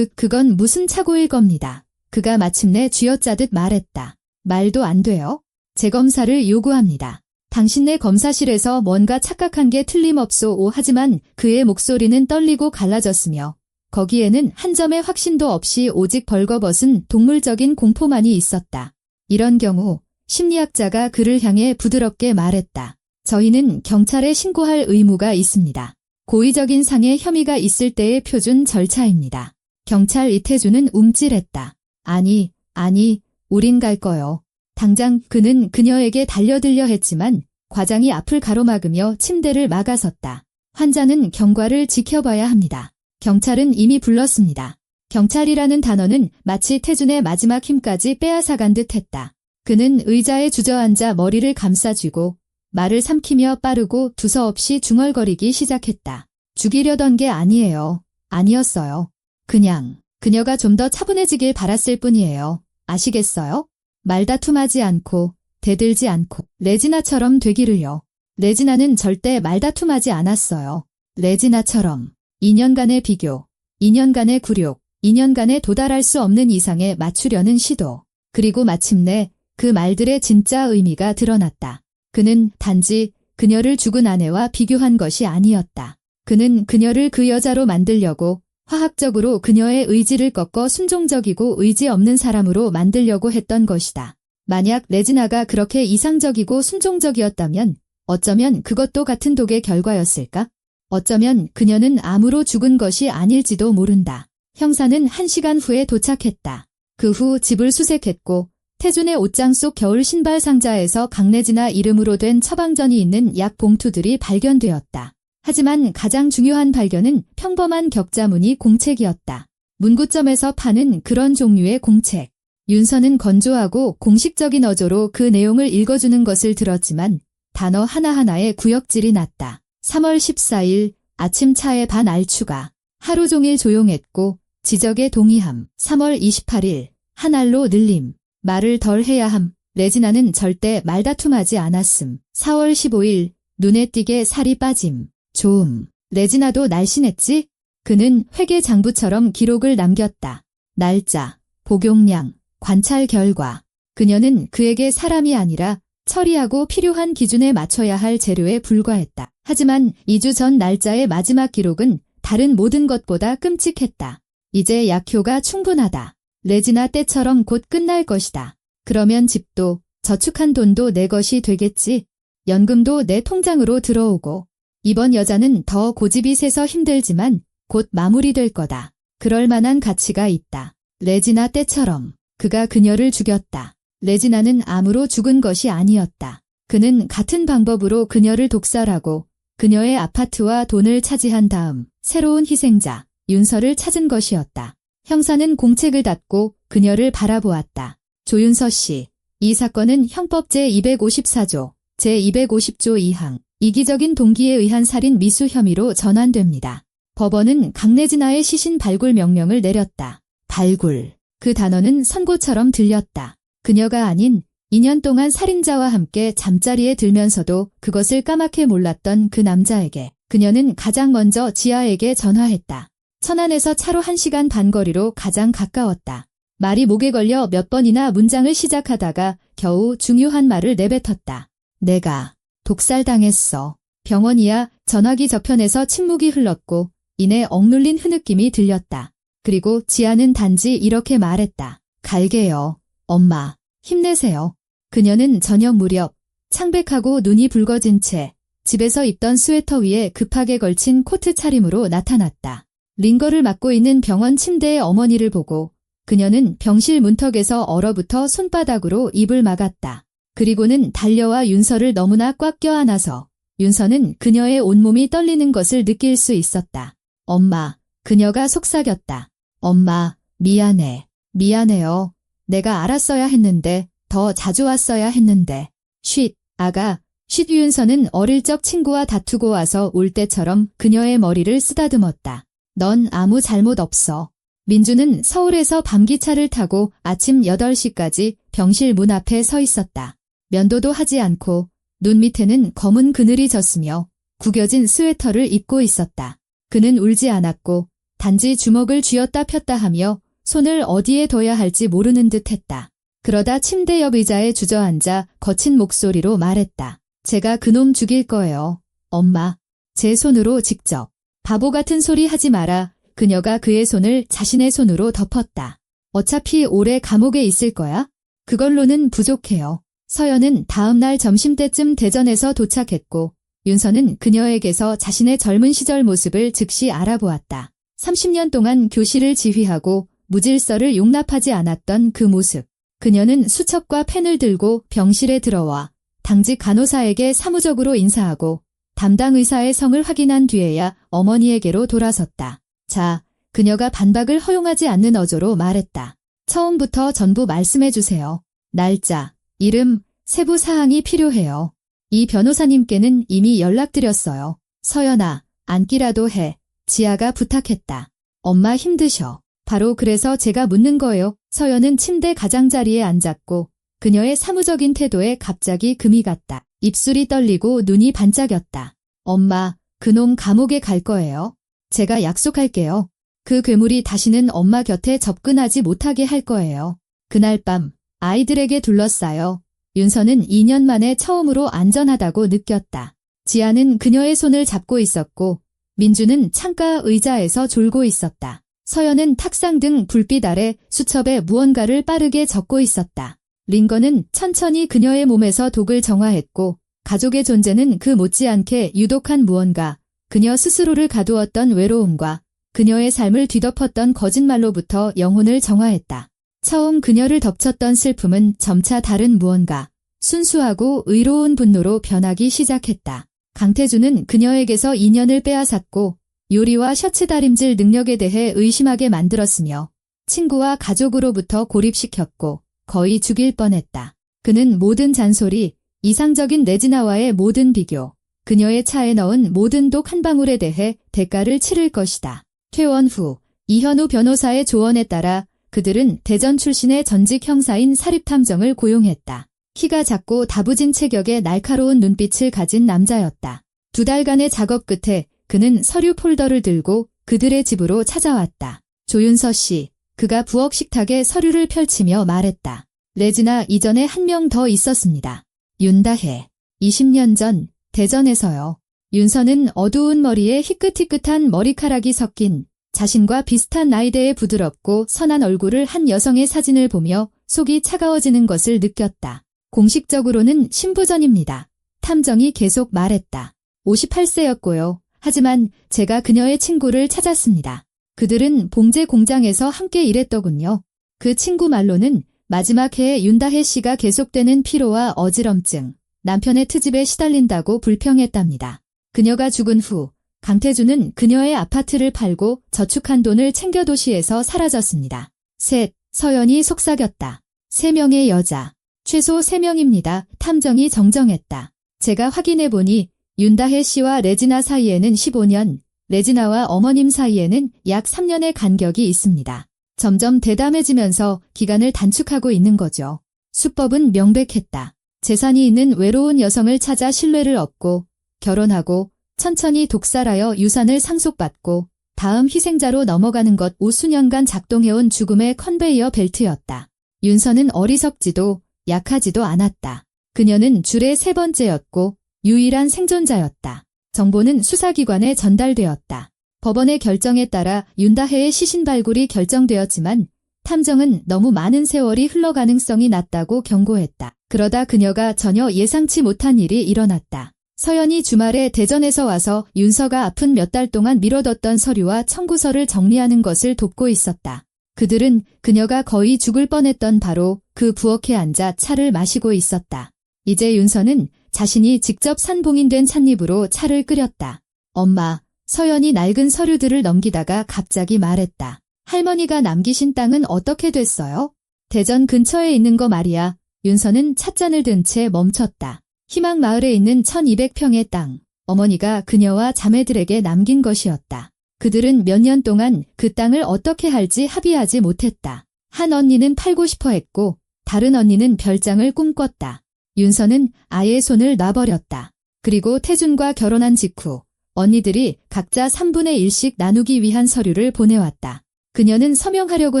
그건 무슨 착오일 겁니다. 그가 마침내 쥐어짜듯 말했다. 말도 안 돼요? 재검사를 요구합니다. 당신네 검사실에서 뭔가 착각한 게 틀림없소. 하지만 그의 목소리는 떨리고 갈라졌으며 거기에는 한 점의 확신도 없이 오직 벌거벗은 동물적인 공포만이 있었다. 이런 경우 심리학자가 그를 향해 부드럽게 말했다. 저희는 경찰에 신고할 의무가 있습니다. 고의적인 상해 혐의가 있을 때의 표준 절차입니다. 경찰 이태주는 움찔했다. 아니, 우린 갈 거요. 당장. 그는 그녀에게 달려들려 했지만 과장이 앞을 가로막으며 침대를 막아섰다. 환자는 경과를 지켜봐야 합니다. 경찰은 이미 불렀습니다. 경찰이라는 단어는 마치 태준의 마지막 힘까지 빼앗아간 듯 했다. 그는 의자에 주저앉아 머리를 감싸쥐고 말을 삼키며 빠르고 두서없이 중얼거리기 시작했다. 죽이려던 게 아니에요. 아니었어요. 그냥 그녀가 좀 더 차분해지길 바랐을 뿐이에요. 아시겠어요? 말다툼하지 않고 대들지 않고 레지나처럼 되기를요. 레지나는 절대 말다툼하지 않았어요. 레지나처럼 2년간의 비교, 2년간의 굴욕, 2년간의 도달할 수 없는 이상에 맞추려는 시도. 그리고 마침내 그 말들의 진짜 의미가 드러났다. 그는 단지 그녀를 죽은 아내와 비교한 것이 아니었다. 그는 그녀를 그 여자로 만들려고 화학적으로 그녀의 의지를 꺾어 순종적이고 의지 없는 사람으로 만들려고 했던 것이다. 만약 레지나가 그렇게 이상적이고 순종적이었다면 어쩌면 그것도 같은 독의 결과였을까? 어쩌면 그녀는 암으로 죽은 것이 아닐지도 모른다. 형사는 1시간 후에 도착했다. 그 후 집을 수색했고 태준의 옷장 속 겨울 신발 상자에서 강레지나 이름으로 된 처방전이 있는 약 봉투들이 발견되었다. 하지만 가장 중요한 발견은 평범한 격자무늬 공책이었다. 문구점에서 파는 그런 종류의 공책. 윤서는 건조하고 공식적인 어조로 그 내용을 읽어주는 것을 들었지만 단어 하나하나에 구역질이 났다. 3월 14일 아침 차에 반 알추가. 하루 종일 조용했고 지적에 동의함. 3월 28일 한 알로 늘림. 말을 덜 해야 함. 레지나는 절대 말다툼하지 않았음. 4월 15일 눈에 띄게 살이 빠짐. 좋음. 레지나도 날씬했지? 그는 회계 장부처럼 기록을 남겼다. 날짜, 복용량, 관찰 결과. 그녀는 그에게 사람이 아니라 처리하고 필요한 기준에 맞춰야 할 재료에 불과했다. 하지만 2주 전 날짜의 마지막 기록은 다른 모든 것보다 끔찍했다. 이제 약효가 충분하다. 레지나 때처럼 곧 끝날 것이다. 그러면 집도, 저축한 돈도 내 것이 되겠지. 연금도 내 통장으로 들어오고. 이번 여자는 더 고집이 세서 힘들지만 곧 마무리될 거다. 그럴 만한 가치가 있다. 레지나 때처럼. 그가 그녀를 죽였다. 레지나는 암으로 죽은 것이 아니었다. 그는 같은 방법으로 그녀를 독살하고 그녀의 아파트와 돈을 차지한 다음 새로운 희생자, 윤서를 찾은 것이었다. 형사는 공책을 닫고 그녀를 바라보았다. 조윤서 씨, 이 사건은 형법 제254조, 제250조 2항, 이기적인 동기에 의한 살인 미수 혐의로 전환됩니다. 법원은 강레지나의 시신 발굴 명령을 내렸다. 발굴. 그 단어는 선고처럼 들렸다. 그녀가 아닌 2년 동안 살인자와 함께 잠자리에 들면서도 그것을 까맣게 몰랐던 그 남자에게 그녀는 가장 먼저 지아에게 전화했다. 천안에서 차로 1시간 반 거리로 가장 가까웠다. 말이 목에 걸려 몇 번이나 문장을 시작하다가 겨우 중요한 말을 내뱉었다. 내가 독살당했어. 병원이야. 전화기 저편에서 침묵이 흘렀고 이내 억눌린 흐느낌이 들렸다. 그리고 지아는 단지 이렇게 말했다. 갈게요. 엄마, 힘내세요. 그녀는 저녁 무렵 창백하고 눈이 붉어진 채 집에서 입던 스웨터 위에 급하게 걸친 코트 차림으로 나타났다. 링거를 맡고 있는 병원 침대의 어머니를 보고 그녀는 병실 문턱에서 얼어붙어 손바닥으로 입을 막았다. 그리고는 달려와 윤서를 너무나 꽉 껴안아서 윤서는 그녀의 온몸이 떨리는 것을 느낄 수 있었다. 엄마, 그녀가 속삭였다. 엄마, 미안해. 미안해요. 내가 알았어야 했는데, 더 자주 왔어야 했는데. 쉿, 아가. 쉿. 윤서는 어릴 적 친구와 다투고 와서 울 때처럼 그녀의 머리를 쓰다듬었다. 넌 아무 잘못 없어. 민주는 서울에서 밤기차를 타고 아침 8시까지 병실 문 앞에 서 있었다. 면도도 하지 않고 눈 밑에는 검은 그늘이 졌으며 구겨진 스웨터를 입고 있었다. 그는 울지 않았고 단지 주먹을 쥐었다 폈다 하며 손을 어디에 둬야 할지 모르는 듯 했다. 그러다 침대 옆 의자에 주저앉아 거친 목소리로 말했다. 제가 그놈 죽일 거예요. 엄마. 제 손으로 직접. 바보 같은 소리 하지 마라. 그녀가 그의 손을 자신의 손으로 덮었다. 어차피 오래 감옥에 있을 거야. 그걸로는 부족해요. 서연은 다음 날 점심때쯤 대전에서 도착했고 윤서는 그녀에게서 자신의 젊은 시절 모습을 즉시 알아보았다. 30년 동안 교실을 지휘하고 무질서를 용납하지 않았던 그 모습. 그녀는 수첩과 펜을 들고 병실에 들어와 당직 간호사에게 사무적으로 인사하고 담당 의사의 성을 확인한 뒤에야 어머니에게로 돌아섰다. 자, 그녀가 반박을 허용하지 않는 어조로 말했다. 처음부터 전부 말씀해주세요. 날짜, 이름, 세부 사항이 필요해요. 이 변호사님께는 이미 연락드렸어요. 서연아, 앉기라도 해. 지아가 부탁했다. 엄마 힘드셔. 바로 그래서 제가 묻는 거예요. 서연은 침대 가장자리에 앉았고 그녀의 사무적인 태도에 갑자기 금이 갔다. 입술이 떨리고 눈이 반짝였다. 엄마, 그놈 감옥에 갈 거예요. 제가 약속할게요. 그 괴물이 다시는 엄마 곁에 접근하지 못하게 할 거예요. 그날 밤 아이들에게 둘러싸여 윤서는 2년 만에 처음으로 안전하다고 느꼈다. 지아는 그녀의 손을 잡고 있었고 민주는 창가 의자에서 졸고 있었다. 서연은 탁상 등 불빛 아래 수첩에 무언가를 빠르게 적고 있었다. 링거는 천천히 그녀의 몸에서 독을 정화했고 가족의 존재는 그 못지않게 유독한 무언가, 그녀 스스로를 가두었던 외로움과 그녀의 삶을 뒤덮었던 거짓말로부터 영혼을 정화했다. 처음 그녀를 덮쳤던 슬픔은 점차 다른 무언가, 순수하고 의로운 분노로 변하기 시작했다. 강태주는 그녀에게서 인연을 빼앗았고 요리와 셔츠 다림질 능력에 대해 의심하게 만들었으며 친구와 가족으로부터 고립시켰고 거의 죽일 뻔했다. 그는 모든 잔소리, 이상적인 레지나와의 모든 비교, 그녀의 차에 넣은 모든 독 한 방울에 대해 대가를 치를 것이다. 퇴원 후 이현우 변호사의 조언에 따라 그들은 대전 출신의 전직 형사인 사립탐정을 고용했다. 키가 작고 다부진 체격에 날카로운 눈빛을 가진 남자였다. 2달간의 작업 끝에 그는 서류 폴더를 들고 그들의 집으로 찾아왔다. 조윤서 씨, 그가 부엌 식탁에 서류를 펼치며 말했다. 레지나 이전에 한 명 더 있었습니다. 윤다혜. 20년 전 대전에서요. 윤서는 어두운 머리에 희끗희끗한 머리카락이 섞인 자신과 비슷한 나이대의 부드럽고 선한 얼굴을 한 여성의 사진을 보며 속이 차가워지는 것을 느꼈다. 공식적으로는 신부전입니다. 탐정이 계속 말했다. 58세였고요. 하지만 제가 그녀의 친구를 찾았습니다. 그들은 봉제 공장에서 함께 일했더군요. 그 친구 말로는 마지막 해에 윤다혜 씨가 계속되는 피로와 어지럼증, 남편의 트집에 시달린다고 불평했답니다. 그녀가 죽은 후 강태주는 그녀의 아파트를 팔고 저축한 돈을 챙겨 도시에서 사라졌습니다. 셋, 서연이 속삭였다. 3명의 여자, 최소 3명입니다. 탐정이 정정했다. 제가 확인해보니 윤다혜 씨와 레지나 사이에는 15년, 레지나와 어머님 사이에는 약 3년의 간격이 있습니다. 점점 대담해지면서 기간을 단축하고 있는 거죠. 수법은 명백했다. 재산이 있는 외로운 여성을 찾아 신뢰를 얻고 결혼하고 천천히 독살하여 유산을 상속받고 다음 희생자로 넘어가는 것 50년간 작동해온 죽음의 컨베이어 벨트였다. 윤서는 어리석지도 약하지도 않았다. 그녀는 줄의 3번째였고 유일한 생존자였다. 정보는 수사기관에 전달되었다. 법원의 결정에 따라 윤다혜의 시신 발굴이 결정되었지만 탐정은 너무 많은 세월이 흘러 가능성이 낮다고 경고했다. 그러다 그녀가 전혀 예상치 못한 일이 일어났다. 서연이 주말에 대전에서 와서 윤서가 아픈 몇 달 동안 미뤄뒀던 서류와 청구서를 정리하는 것을 돕고 있었다. 그들은 그녀가 거의 죽을 뻔했던 바로 그 부엌에 앉아 차를 마시고 있었다. 이제 윤서는 자신이 직접 산 봉인된 찻잎으로 차를 끓였다. 엄마, 서연이 낡은 서류들을 넘기다가 갑자기 말했다. 할머니가 남기신 땅은 어떻게 됐어요? 대전 근처에 있는 거 말이야. 윤서는 찻잔을 든 채 멈췄다. 희망마을에 있는 1200평의 땅, 어머니가 그녀와 자매들에게 남긴 것이었다. 그들은 몇 년 동안 그 땅을 어떻게 할지 합의하지 못했다. 한 언니는 팔고 싶어 했고 다른 언니는 별장을 꿈꿨다. 윤서는 아이의 손을 놔버렸다. 그리고 태준과 결혼한 직후 언니들이 각자 3분의 1씩 나누기 위한 서류를 보내왔다. 그녀는 서명하려고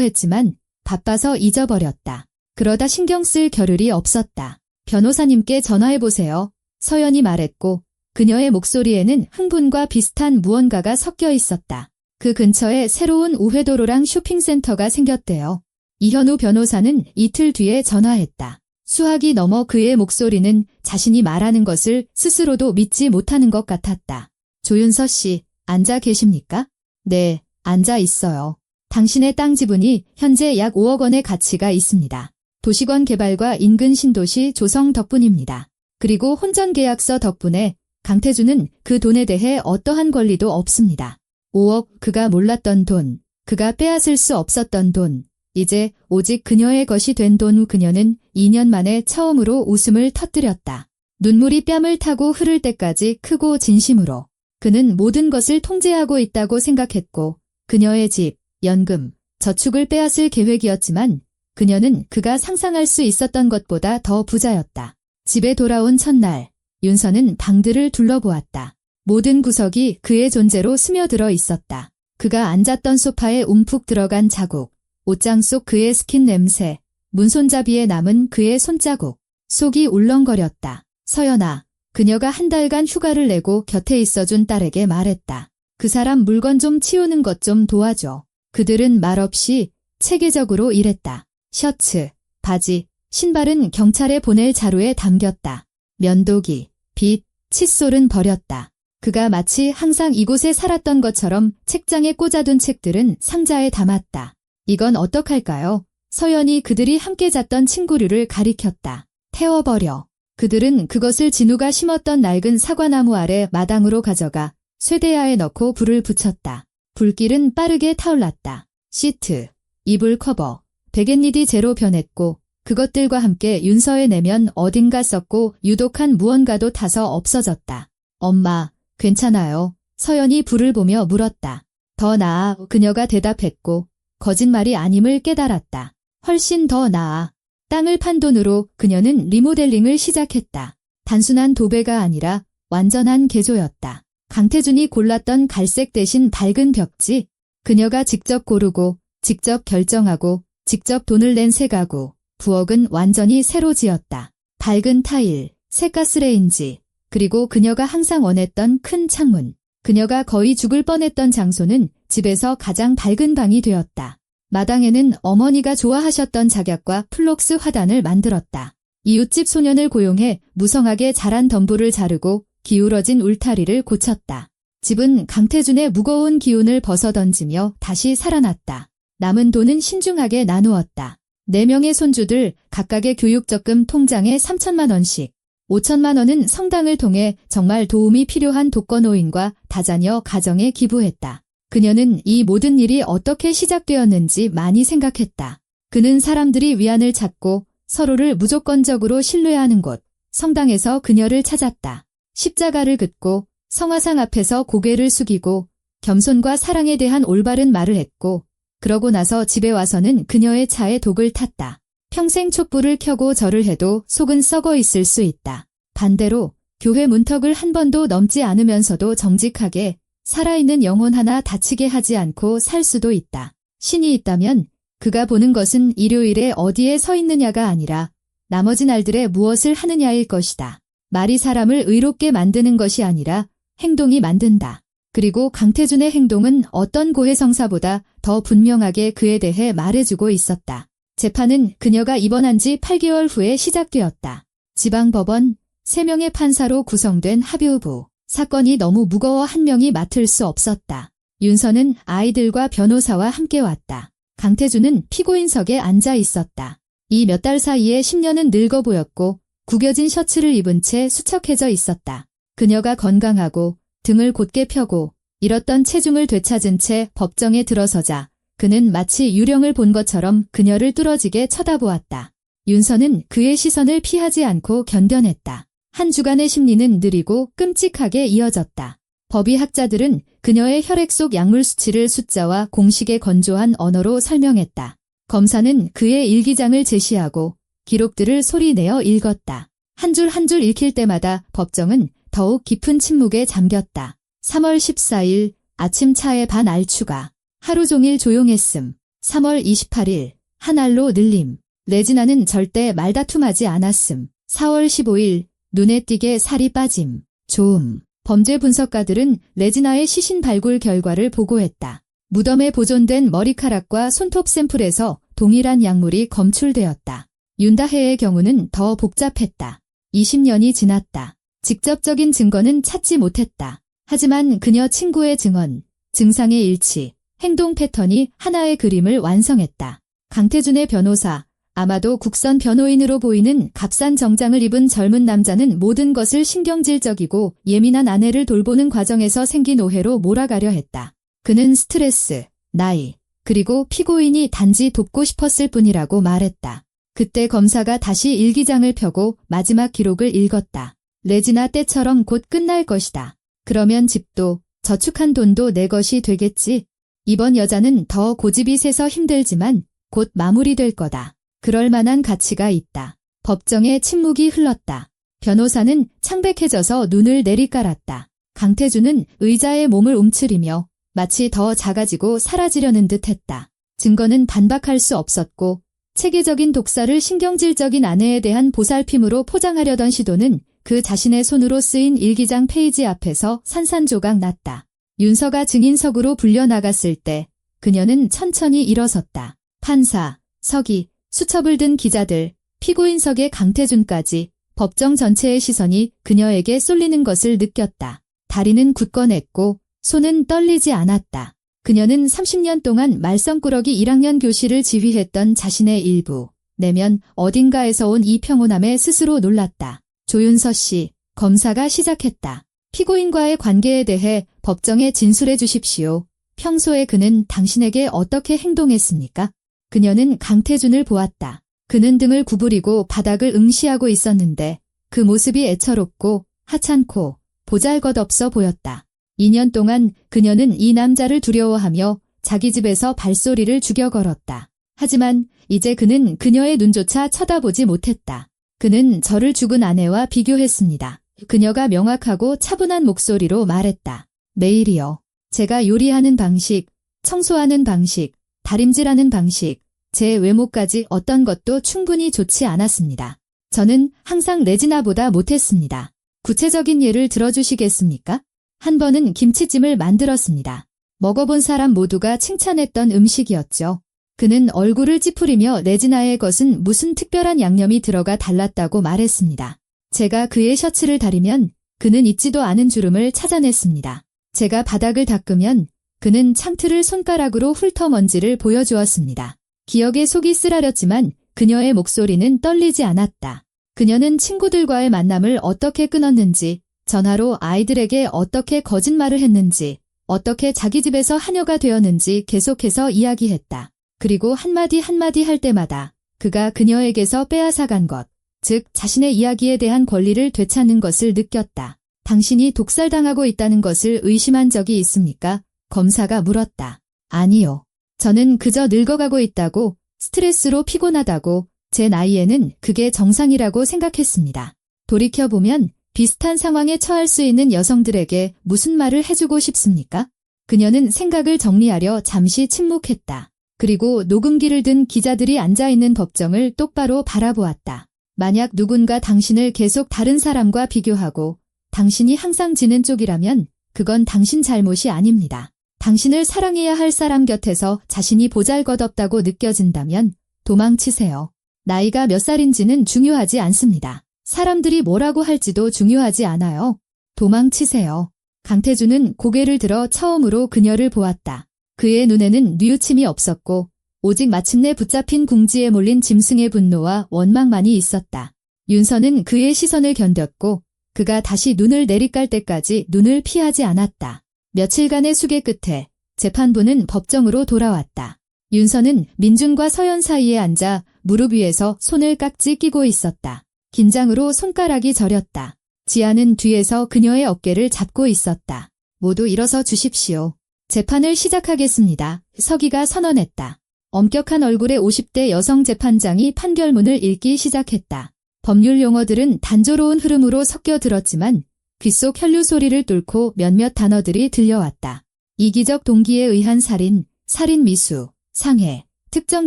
했지만 바빠서 잊어버렸다. 그러다 신경 쓸 겨를이 없었다. 변호사님께 전화해보세요. 서연이 말했고 그녀의 목소리에는 흥분과 비슷한 무언가가 섞여 있었다. 그 근처에 새로운 우회도로랑 쇼핑센터가 생겼대요. 이현우 변호사는 이틀 뒤에 전화했다. 수학이 넘어 그의 목소리는 자신이 말하는 것을 스스로도 믿지 못하는 것 같았다. 조윤서 씨, 앉아 계십니까? 네, 앉아 있어요. 당신의 땅 지분이 현재 약 5억 원의 가치가 있습니다. 도시권 개발과 인근 신도시 조성 덕분입니다. 그리고 혼전 계약서 덕분에 강태준은 그 돈에 대해 어떠한 권리도 없습니다. 5억, 그가 몰랐던 돈, 그가 빼앗을 수 없었던 돈, 이제 오직 그녀의 것이 된 돈. 그녀는 2년 만에 처음으로 웃음을 터뜨렸다. 눈물이 뺨을 타고 흐를 때까지 크고 진심으로. 그는 모든 것을 통제하고 있다고 생각했고 그녀의 집, 연금, 저축을 빼앗을 계획이었지만 그녀는 그가 상상할 수 있었던 것보다 더 부자였다. 집에 돌아온 첫날, 윤서는 방들을 둘러보았다. 모든 구석이 그의 존재로 스며들어 있었다. 그가 앉았던 소파에 움푹 들어간 자국, 옷장 속 그의 스킨 냄새, 문손잡이에 남은 그의 손자국, 속이 울렁거렸다. 서연아, 그녀가 한 달간 휴가를 내고 곁에 있어준 딸에게 말했다. 그 사람 물건 좀 치우는 것 좀 도와줘. 그들은 말없이 체계적으로 일했다. 셔츠, 바지, 신발은 경찰에 보낼 자루에 담겼다. 면도기, 빗, 칫솔은 버렸다. 그가 마치 항상 이곳에 살았던 것처럼 책장에 꽂아둔 책들은 상자에 담았다. 이건 어떡할까요? 서연이 그들이 함께 잤던 친구류를 가리켰다. 태워버려. 그들은 그것을 진우가 심었던 낡은 사과나무 아래 마당으로 가져가 쇠대야에 넣고 불을 붙였다. 불길은 빠르게 타올랐다. 시트, 이불 커버, 베갯니디 재로 변했고 그것들과 함께 윤서의 내면 어딘가 썩고 유독한 무언가도 타서 없어졌다. 엄마, 괜찮아요. 서연이 불을 보며 물었다. 더 나아, 그녀가 대답했고 거짓말이 아님을 깨달았다. 훨씬 더 나아. 땅을 판 돈으로 그녀는 리모델링을 시작했다. 단순한 도배가 아니라 완전한 개조였다. 강태준이 골랐던 갈색 대신 밝은 벽지, 그녀가 직접 고르고 직접 결정하고 직접 돈을 낸 새 가구, 부엌은 완전히 새로 지었다. 밝은 타일, 새 가스레인지, 그리고 그녀가 항상 원했던 큰 창문. 그녀가 거의 죽을 뻔했던 장소는 집에서 가장 밝은 방이 되었다. 마당에는 어머니가 좋아하셨던 작약과 플록스 화단을 만들었다. 이웃집 소년을 고용해 무성하게 자란 덤불을 자르고 기울어진 울타리를 고쳤다. 집은 강태준의 무거운 기운을 벗어던지며 다시 살아났다. 남은 돈은 신중하게 나누었다. 4명의 손주들 각각의 교육적금 통장에 3천만 원씩, 5천만 원은 성당을 통해 정말 도움이 필요한 독거노인과 다자녀 가정에 기부했다. 그녀는 이 모든 일이 어떻게 시작되었는지 많이 생각했다. 그는 사람들이 위안을 찾고 서로를 무조건적으로 신뢰하는 곳, 성당에서 그녀를 찾았다. 십자가를 긋고 성화상 앞에서 고개를 숙이고 겸손과 사랑에 대한 올바른 말을 했고 그러고 나서 집에 와서는 그녀의 차에 독을 탔다. 평생 촛불을 켜고 절을 해도 속은 썩어 있을 수 있다. 반대로 교회 문턱을 한 번도 넘지 않으면서도 정직하게 살아있는 영혼 하나 다치게 하지 않고 살 수도 있다. 신이 있다면 그가 보는 것은 일요일에 어디에 서 있느냐가 아니라 나머지 날들에 무엇을 하느냐일 것이다. 말이 사람을 의롭게 만드는 것이 아니라 행동이 만든다. 그리고 강태준의 행동은 어떤 고해성사보다 더 분명하게 그에 대해 말해주고 있었다. 재판은 그녀가 입원한 지 8개월 후에 시작되었다. 지방법원 3명의 판사로 구성된 합의부. 사건이 너무 무거워 한 명이 맡을 수 없었다. 윤서는 아이들과 변호사와 함께 왔다. 강태준은 피고인석에 앉아 있었다. 이 몇 달 사이에 10년은 늙어 보였고 구겨진 셔츠를 입은 채 수척해져 있었다. 그녀가 건강하고 등을 곧게 펴고 잃었던 체중을 되찾은 채 법정에 들어서자 그는 마치 유령을 본 것처럼 그녀를 뚫어지게 쳐다보았다. 윤서는 그의 시선을 피하지 않고 견뎌냈다. 한 주간의 심리는 느리고 끔찍하게 이어졌다. 법의학자들은 그녀의 혈액 속 약물 수치를 숫자와 공식의 건조한 언어로 설명했다. 검사는 그의 일기장을 제시하고 기록들을 소리내어 읽었다. 한 줄 한 줄 읽힐 때마다 법정은 더욱 깊은 침묵에 잠겼다. 3월 14일 아침 차에 반 알 추가. 하루 종일 조용했음. 3월 28일 한 알로 늘림. 레지나는 절대 말다툼하지 않았음. 4월 15일 눈에 띄게 살이 빠짐. 조음. 범죄 분석가들은 레지나의 시신 발굴 결과를 보고했다. 무덤에 보존된 머리카락과 손톱 샘플에서 동일한 약물이 검출되었다. 윤다혜의 경우는 더 복잡했다. 20년이 지났다. 직접적인 증거는 찾지 못했다. 하지만 그녀 친구의 증언, 증상의 일치, 행동 패턴이 하나의 그림을 완성했다. 강태준의 변호사, 아마도 국선 변호인으로 보이는 값싼 정장을 입은 젊은 남자는 모든 것을 신경질적이고 예민한 아내를 돌보는 과정에서 생긴 오해로 몰아가려 했다. 그는 스트레스, 나이, 그리고 피고인이 단지 돕고 싶었을 뿐이라고 말했다. 그때 검사가 다시 일기장을 펴고 마지막 기록을 읽었다. 레지나 때처럼 곧 끝날 것이다. 그러면 집도, 저축한 돈도 내 것이 되겠지. 이번 여자는 더 고집이 세서 힘들지만 곧 마무리될 거다. 그럴 만한 가치가 있다. 법정에 침묵이 흘렀다. 변호사는 창백해져서 눈을 내리깔았다. 강태준은 의자에 몸을 움츠리며 마치 더 작아지고 사라지려는 듯했다. 증거는 반박할 수 없었고 체계적인 독사를 신경질적인 아내에 대한 보살핌으로 포장하려던 시도는 그 자신의 손으로 쓰인 일기장 페이지 앞에서 산산조각 났다. 윤서가 증인석으로 불려나갔을 때 그녀는 천천히 일어섰다. 판사, 서기, 수첩을 든 기자들, 피고인석의 강태준까지 법정 전체의 시선이 그녀에게 쏠리는 것을 느꼈다. 다리는 굳건했고 손은 떨리지 않았다. 그녀는 30년 동안 말썽꾸러기 1학년 교실을 지휘했던 자신의 일부, 내면 어딘가에서 온 이 평온함에 스스로 놀랐다. 조윤서 씨, 검사가 시작했다. 피고인과의 관계에 대해 법정에 진술해 주십시오. 평소에 그는 당신에게 어떻게 행동했습니까? 그녀는 강태준을 보았다. 그는 등을 구부리고 바닥을 응시하고 있었는데 그 모습이 애처롭고 하찮고 보잘것없어 보였다. 2년 동안 그녀는 이 남자를 두려워하며 자기 집에서 발소리를 죽여 걸었다. 하지만 이제 그는 그녀의 눈조차 쳐다보지 못했다. 그는 저를 죽은 아내와 비교했습니다. 그녀가 명확하고 차분한 목소리로 말했다. 매일이요. 제가 요리하는 방식, 청소하는 방식, 다림질하는 방식, 제 외모까지 어떤 것도 충분히 좋지 않았습니다. 저는 항상 레지나보다 못했습니다. 구체적인 예를 들어주시겠습니까? 한 번은 김치찜을 만들었습니다. 먹어본 사람 모두가 칭찬했던 음식이었죠. 그는 얼굴을 찌푸리며 레지나의 것은 무슨 특별한 양념이 들어가 달랐다고 말했습니다. 제가 그의 셔츠를 다리면 그는 잊지도 않은 주름을 찾아냈습니다. 제가 바닥을 닦으면 그는 창틀을 손가락으로 훑어 먼지를 보여주었습니다. 기억에 속이 쓰라렸지만 그녀의 목소리는 떨리지 않았다. 그녀는 친구들과의 만남을 어떻게 끊었는지, 전화로 아이들에게 어떻게 거짓말을 했는지, 어떻게 자기 집에서 하녀가 되었는지 계속해서 이야기했다. 그리고 한마디 한마디 할 때마다 그가 그녀에게서 빼앗아간 것, 즉 자신의 이야기에 대한 권리를 되찾는 것을 느꼈다. 당신이 독살당하고 있다는 것을 의심한 적이 있습니까? 검사가 물었다. 아니요. 저는 그저 늙어가고 있다고, 스트레스로 피곤하다고, 제 나이에는 그게 정상이라고 생각했습니다. 돌이켜보면 비슷한 상황에 처할 수 있는 여성들에게 무슨 말을 해주고 싶습니까? 그녀는 생각을 정리하려 잠시 침묵했다. 그리고 녹음기를 든 기자들이 앉아있는 법정을 똑바로 바라보았다. 만약 누군가 당신을 계속 다른 사람과 비교하고 당신이 항상 지는 쪽이라면 그건 당신 잘못이 아닙니다. 당신을 사랑해야 할 사람 곁에서 자신이 보잘것없다고 느껴진다면 도망치세요. 나이가 몇 살인지는 중요하지 않습니다. 사람들이 뭐라고 할지도 중요하지 않아요. 도망치세요. 강태준은 고개를 들어 처음으로 그녀를 보았다. 그의 눈에는 뉘우침이 없었고 오직 마침내 붙잡힌 궁지에 몰린 짐승의 분노와 원망만이 있었다. 윤서는 그의 시선을 견뎠고 그가 다시 눈을 내리깔 때까지 눈을 피하지 않았다. 며칠간의 수계 끝에 재판부는 법정으로 돌아왔다. 윤서는 민준과 서연 사이에 앉아 무릎 위에서 손을 깍지 끼고 있었다. 긴장으로 손가락이 저렸다. 지아는 뒤에서 그녀의 어깨를 잡고 있었다. 모두 일어서 주십시오. 재판을 시작하겠습니다. 서기가 선언했다. 엄격한 얼굴의 50대 여성 재판장이 판결문을 읽기 시작했다. 법률 용어들은 단조로운 흐름으로 섞여 들었지만 귓속 혈류 소리를 뚫고 몇몇 단어들이 들려왔다. 이기적 동기에 의한 살인, 살인 미수, 상해, 특정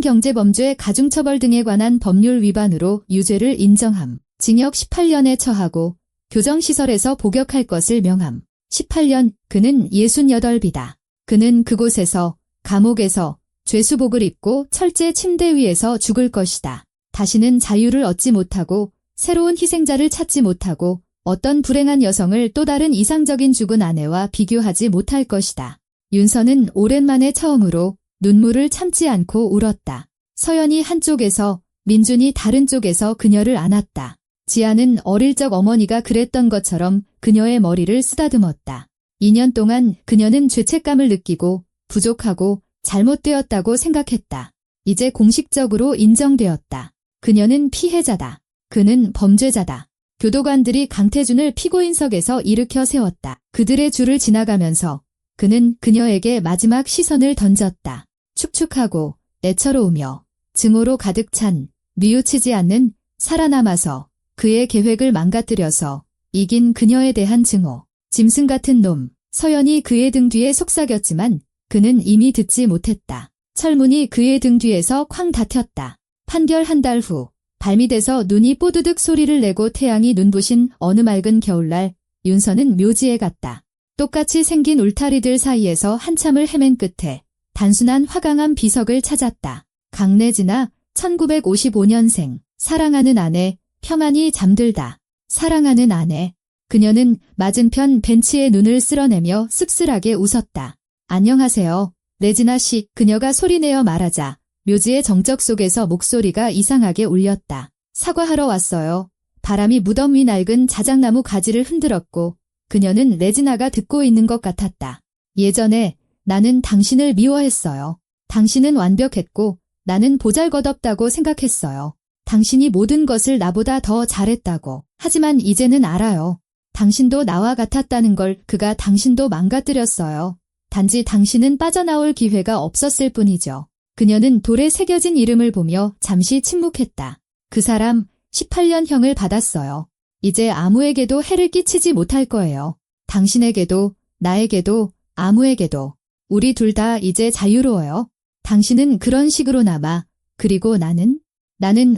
경제범죄 가중처벌 등에 관한 법률 위반으로 유죄를 인정함. 징역 18년에 처하고 교정시설에서 복역할 것을 명함. 18년, 그는 68이다. 그는 그곳에서, 감옥에서 죄수복을 입고 철제 침대 위에서 죽을 것이다. 다시는 자유를 얻지 못하고 새로운 희생자를 찾지 못하고 어떤 불행한 여성을 또 다른 이상적인 죽은 아내와 비교하지 못할 것이다. 윤서는 오랜만에 처음으로 눈물을 참지 않고 울었다. 서연이 한쪽에서 민준이 다른 쪽에서 그녀를 안았다. 지아는 어릴 적 어머니가 그랬던 것처럼 그녀의 머리를 쓰다듬었다. 2년 동안 그녀는 죄책감을 느끼고 부족하고 잘못되었다고 생각했다. 이제 공식적으로 인정되었다. 그녀는 피해자다. 그는 범죄자다. 교도관들이 강태준을 피고인석에서 일으켜 세웠다. 그들의 줄을 지나가면서 그는 그녀에게 마지막 시선을 던졌다. 축축하고 애처로우며 증오로 가득 찬 뉘우치지 않는 살아남아서 그의 계획을 망가뜨려서 이긴 그녀에 대한 증오. 짐승 같은 놈. 서연이 그의 등 뒤에 속삭였지만 그는 이미 듣지 못했다. 철문이 그의 등 뒤에서 쾅 닫혔다. 판결 한 달 후 발밑에서 눈이 뽀드득 소리를 내고 태양이 눈부신 어느 맑은 겨울날 윤서는 묘지에 갔다. 똑같이 생긴 울타리들 사이에서 한참을 헤맨 끝에 단순한 화강암 비석을 찾았다. 강내지나 1955년생. 사랑하는 아내, 평안히 잠들다. 사랑하는 아내. 그녀는 맞은편 벤치에 눈을 쓸어내며 씁쓸하게 웃었다. 안녕하세요. 레지나 씨. 그녀가 소리내어 말하자 묘지의 정적 속에서 목소리가 이상하게 울렸다. 사과하러 왔어요. 바람이 무덤 위 낡은 자작나무 가지를 흔들었고 그녀는 레지나가 듣고 있는 것 같았다. 예전에 나는 당신을 미워했어요. 당신은 완벽했고 나는 보잘것없다고 생각했어요. 당신이 모든 것을 나보다 더 잘했다고. 하지만 이제는 알아요. 당신도 나와 같았다는 걸. 그가 당신도 망가뜨렸어요. 단지 당신은 빠져나올 기회가 없었을 뿐이죠. 그녀는 돌에 새겨진 이름을 보며 잠시 침묵했다. 그 사람 18년형을 받았어요. 이제 아무에게도 해를 끼치지 못할 거예요. 당신에게도 나에게도 아무에게도. 우리 둘 다 이제 자유로워요. 당신은 그런 식으로 남아. 그리고 나는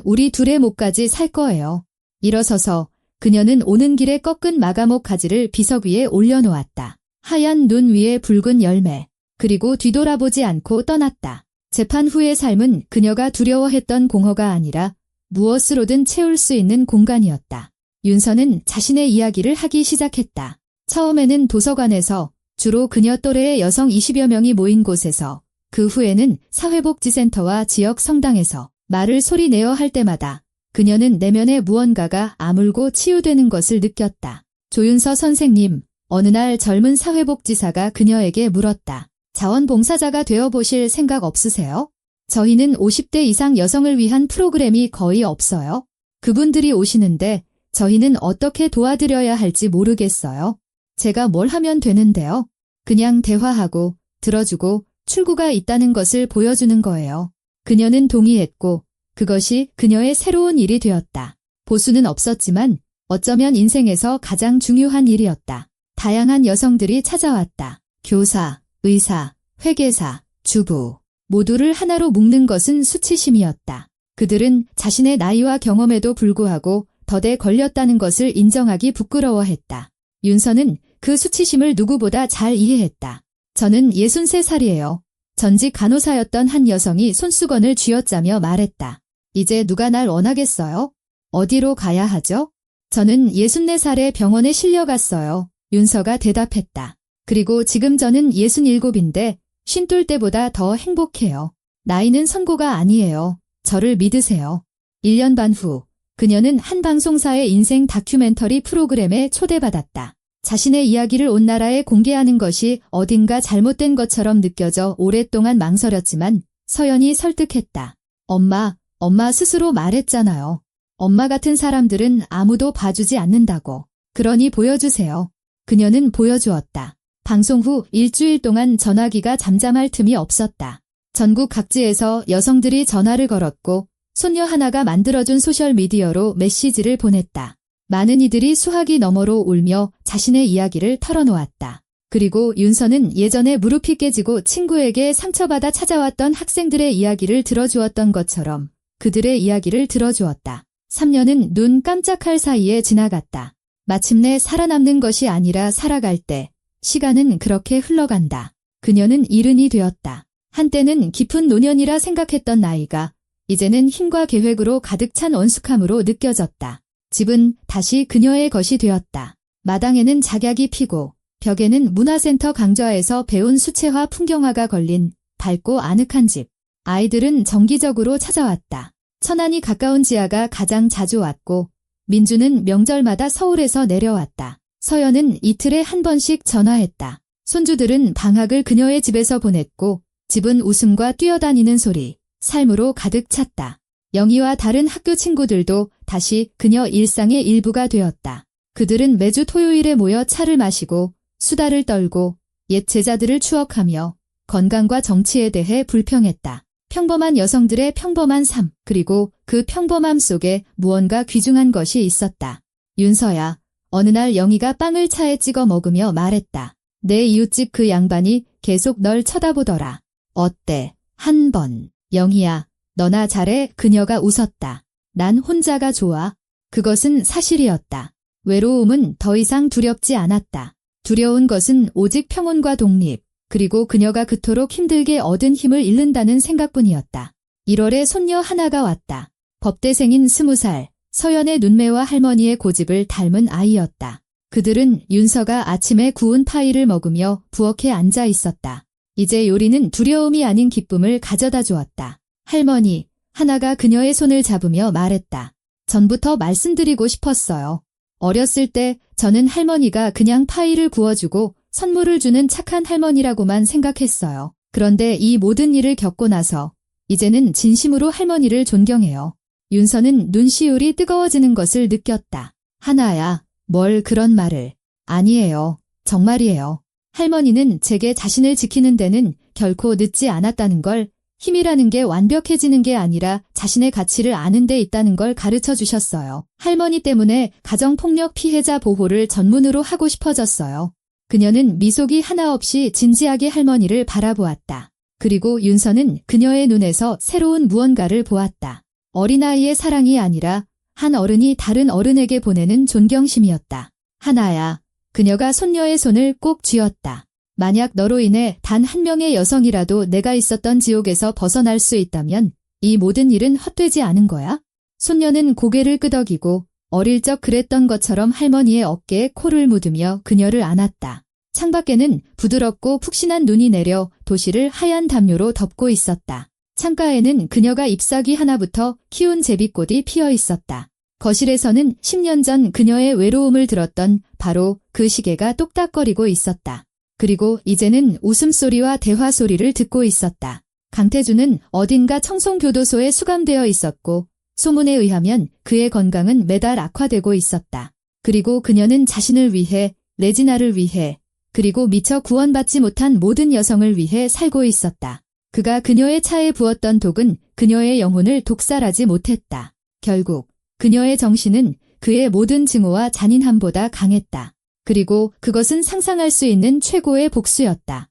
우리 둘의 목까지 살 거예요. 일어서서 그녀는 오는 길에 꺾은 마가목 가지를 비석 위에 올려놓았다. 하얀 눈 위에 붉은 열매. 그리고 뒤돌아보지 않고 떠났다. 재판 후의 삶은 그녀가 두려워했던 공허가 아니라 무엇으로든 채울 수 있는 공간이었다. 윤서는 자신의 이야기를 하기 시작했다. 처음에는 도서관에서, 주로 그녀 또래의 여성 20여 명이 모인 곳에서, 그 후에는 사회복지센터와 지역 성당에서 말을 소리내어 할 때마다 그녀는 내면의 무언가가 아물고 치유되는 것을 느꼈다. 조윤서 선생님, 어느 날 젊은 사회복지사가 그녀에게 물었다. 자원봉사자가 되어보실 생각 없으세요? 저희는 50대 이상 여성을 위한 프로그램이 거의 없어요. 그분들이 오시는데 저희는 어떻게 도와드려야 할지 모르겠어요. 제가 뭘 하면 되는데요? 그냥 대화하고 들어주고 출구가 있다는 것을 보여주는 거예요. 그녀는 동의했고 그것이 그녀의 새로운 일이 되었다. 보수는 없었지만 어쩌면 인생에서 가장 중요한 일이었다. 다양한 여성들이 찾아왔다. 교사, 의사, 회계사, 주부. 모두를 하나로 묶는 것은 수치심이었다. 그들은 자신의 나이와 경험에도 불구하고 덫에 걸렸다는 것을 인정하기 부끄러워했다. 윤서는 그 수치심을 누구보다 잘 이해했다. 저는 63살이에요. 전직 간호사였던 한 여성이 손수건을 쥐어짜며 말했다. 이제 누가 날 원하겠어요? 어디로 가야 하죠? 저는 64살에 병원에 실려갔어요. 윤서가 대답했다. 그리고 지금 저는 67인데 50 때보다 더 행복해요. 나이는 선고가 아니에요. 저를 믿으세요. 1년 반 후, 그녀는 한 방송사의 인생 다큐멘터리 프로그램에 초대받았다. 자신의 이야기를 온 나라에 공개하는 것이 어딘가 잘못된 것처럼 느껴져 오랫동안 망설였지만 서연이 설득했다. 엄마 스스로 말했잖아요. 엄마 같은 사람들은 아무도 봐주지 않는다고. 그러니 보여주세요. 그녀는 보여주었다. 방송 후 일주일 동안 전화기가 잠잠할 틈이 없었다. 전국 각지에서 여성들이 전화를 걸었고 손녀 하나가 만들어준 소셜미디어로 메시지를 보냈다. 많은 이들이 수화기 너머로 울며 자신의 이야기를 털어놓았다. 그리고 윤서는 예전에 무릎이 깨지고 친구에게 상처받아 찾아왔던 학생들의 이야기를 들어주었던 것처럼 그들의 이야기를 들어주었다. 3년은 눈 깜짝할 사이에 지나갔다. 마침내 살아남는 것이 아니라 살아갈 때 시간은 그렇게 흘러간다. 그녀는 70이 되었다. 한때는 깊은 노년이라 생각했던 나이가 이제는 힘과 계획으로 가득 찬 원숙함으로 느껴졌다. 집은 다시 그녀의 것이 되었다. 마당에는 작약이 피고 벽에는 문화센터 강좌에서 배운 수채화 풍경화가 걸린 밝고 아늑한 집. 아이들은 정기적으로 찾아왔다. 천안이 가까운 지아가 가장 자주 왔고 민주는 명절마다 서울에서 내려왔다. 서연은 이틀에 한 번씩 전화했다. 손주들은 방학을 그녀의 집에서 보냈고 집은 웃음과 뛰어다니는 소리, 삶으로 가득 찼다. 영희와 다른 학교 친구들도 다시 그녀 일상의 일부가 되었다. 그들은 매주 토요일에 모여 차를 마시고 수다를 떨고 옛 제자들을 추억하며 건강과 정치에 대해 불평했다. 평범한 여성들의 평범한 삶, 그리고 그 평범함 속에 무언가 귀중한 것이 있었다. 윤서야, 어느 날 영희가 빵을 차에 찍어 먹으며 말했다. 내 이웃집 그 양반이 계속 널 쳐다보더라. 어때? 한 번. 영희야, 너나 잘해. 그녀가 웃었다. 난 혼자가 좋아. 그것은 사실이었다. 외로움은 더 이상 두렵지 않았다. 두려운 것은 오직 평온과 독립, 그리고 그녀가 그토록 힘들게 얻은 힘을 잃는다는 생각뿐이었다. 1월에 손녀 하나가 왔다. 법대생인 20살, 서연의 눈매와 할머니의 고집을 닮은 아이였다. 그들은 윤서가 아침에 구운 파이를 먹으며 부엌에 앉아 있었다. 이제 요리는 두려움이 아닌 기쁨을 가져다 주었다. 할머니, 하나가 그녀의 손을 잡으며 말했다. 전부터 말씀드리고 싶었어요. 어렸을 때 저는 할머니가 그냥 파이를 구워주고 선물을 주는 착한 할머니라고만 생각했어요. 그런데 이 모든 일을 겪고 나서 이제는 진심으로 할머니를 존경해요. 윤서는 눈시울이 뜨거워지는 것을 느꼈다. 하나야, 뭘 그런 말을. 아니에요. 정말이에요. 할머니는 제게 자신을 지키는 데는 결코 늦지 않았다는 걸, 힘이라는 게 완벽해지는 게 아니라 자신의 가치를 아는 데 있다는 걸 가르쳐 주셨어요. 할머니 때문에 가정폭력 피해자 보호를 전문으로 하고 싶어졌어요. 그녀는 미속이 하나 없이 진지하게 할머니를 바라보았다. 그리고 윤서는 그녀의 눈에서 새로운 무언가를 보았다. 어린아이의 사랑이 아니라 한 어른이 다른 어른에게 보내는 존경심이었다. 하나야, 그녀가 손녀의 손을 꼭 쥐었다. 만약 너로 인해 단 한 명의 여성이라도 내가 있었던 지옥에서 벗어날 수 있다면 이 모든 일은 헛되지 않은 거야? 손녀는 고개를 끄덕이고 어릴 적 그랬던 것처럼 할머니의 어깨에 코를 묻으며 그녀를 안았다. 창밖에는 부드럽고 푹신한 눈이 내려 도시를 하얀 담요로 덮고 있었다. 창가에는 그녀가 잎사귀 하나부터 키운 제비꽃이 피어 있었다. 거실에서는 10년 전 그녀의 외로움을 들었던 바로 그 시계가 똑딱거리고 있었다. 그리고 이제는 웃음소리와 대화소리를 듣고 있었다. 강태주는 어딘가 청송교도소에 수감되어 있었고 소문에 의하면 그의 건강은 매달 악화되고 있었다. 그리고 그녀는 자신을 위해, 레지나를 위해, 그리고 미처 구원받지 못한 모든 여성을 위해 살고 있었다. 그가 그녀의 차에 부었던 독은 그녀의 영혼을 독살하지 못했다. 결국 그녀의 정신은 그의 모든 증오와 잔인함보다 강했다. 그리고 그것은 상상할 수 있는 최고의 복수였다.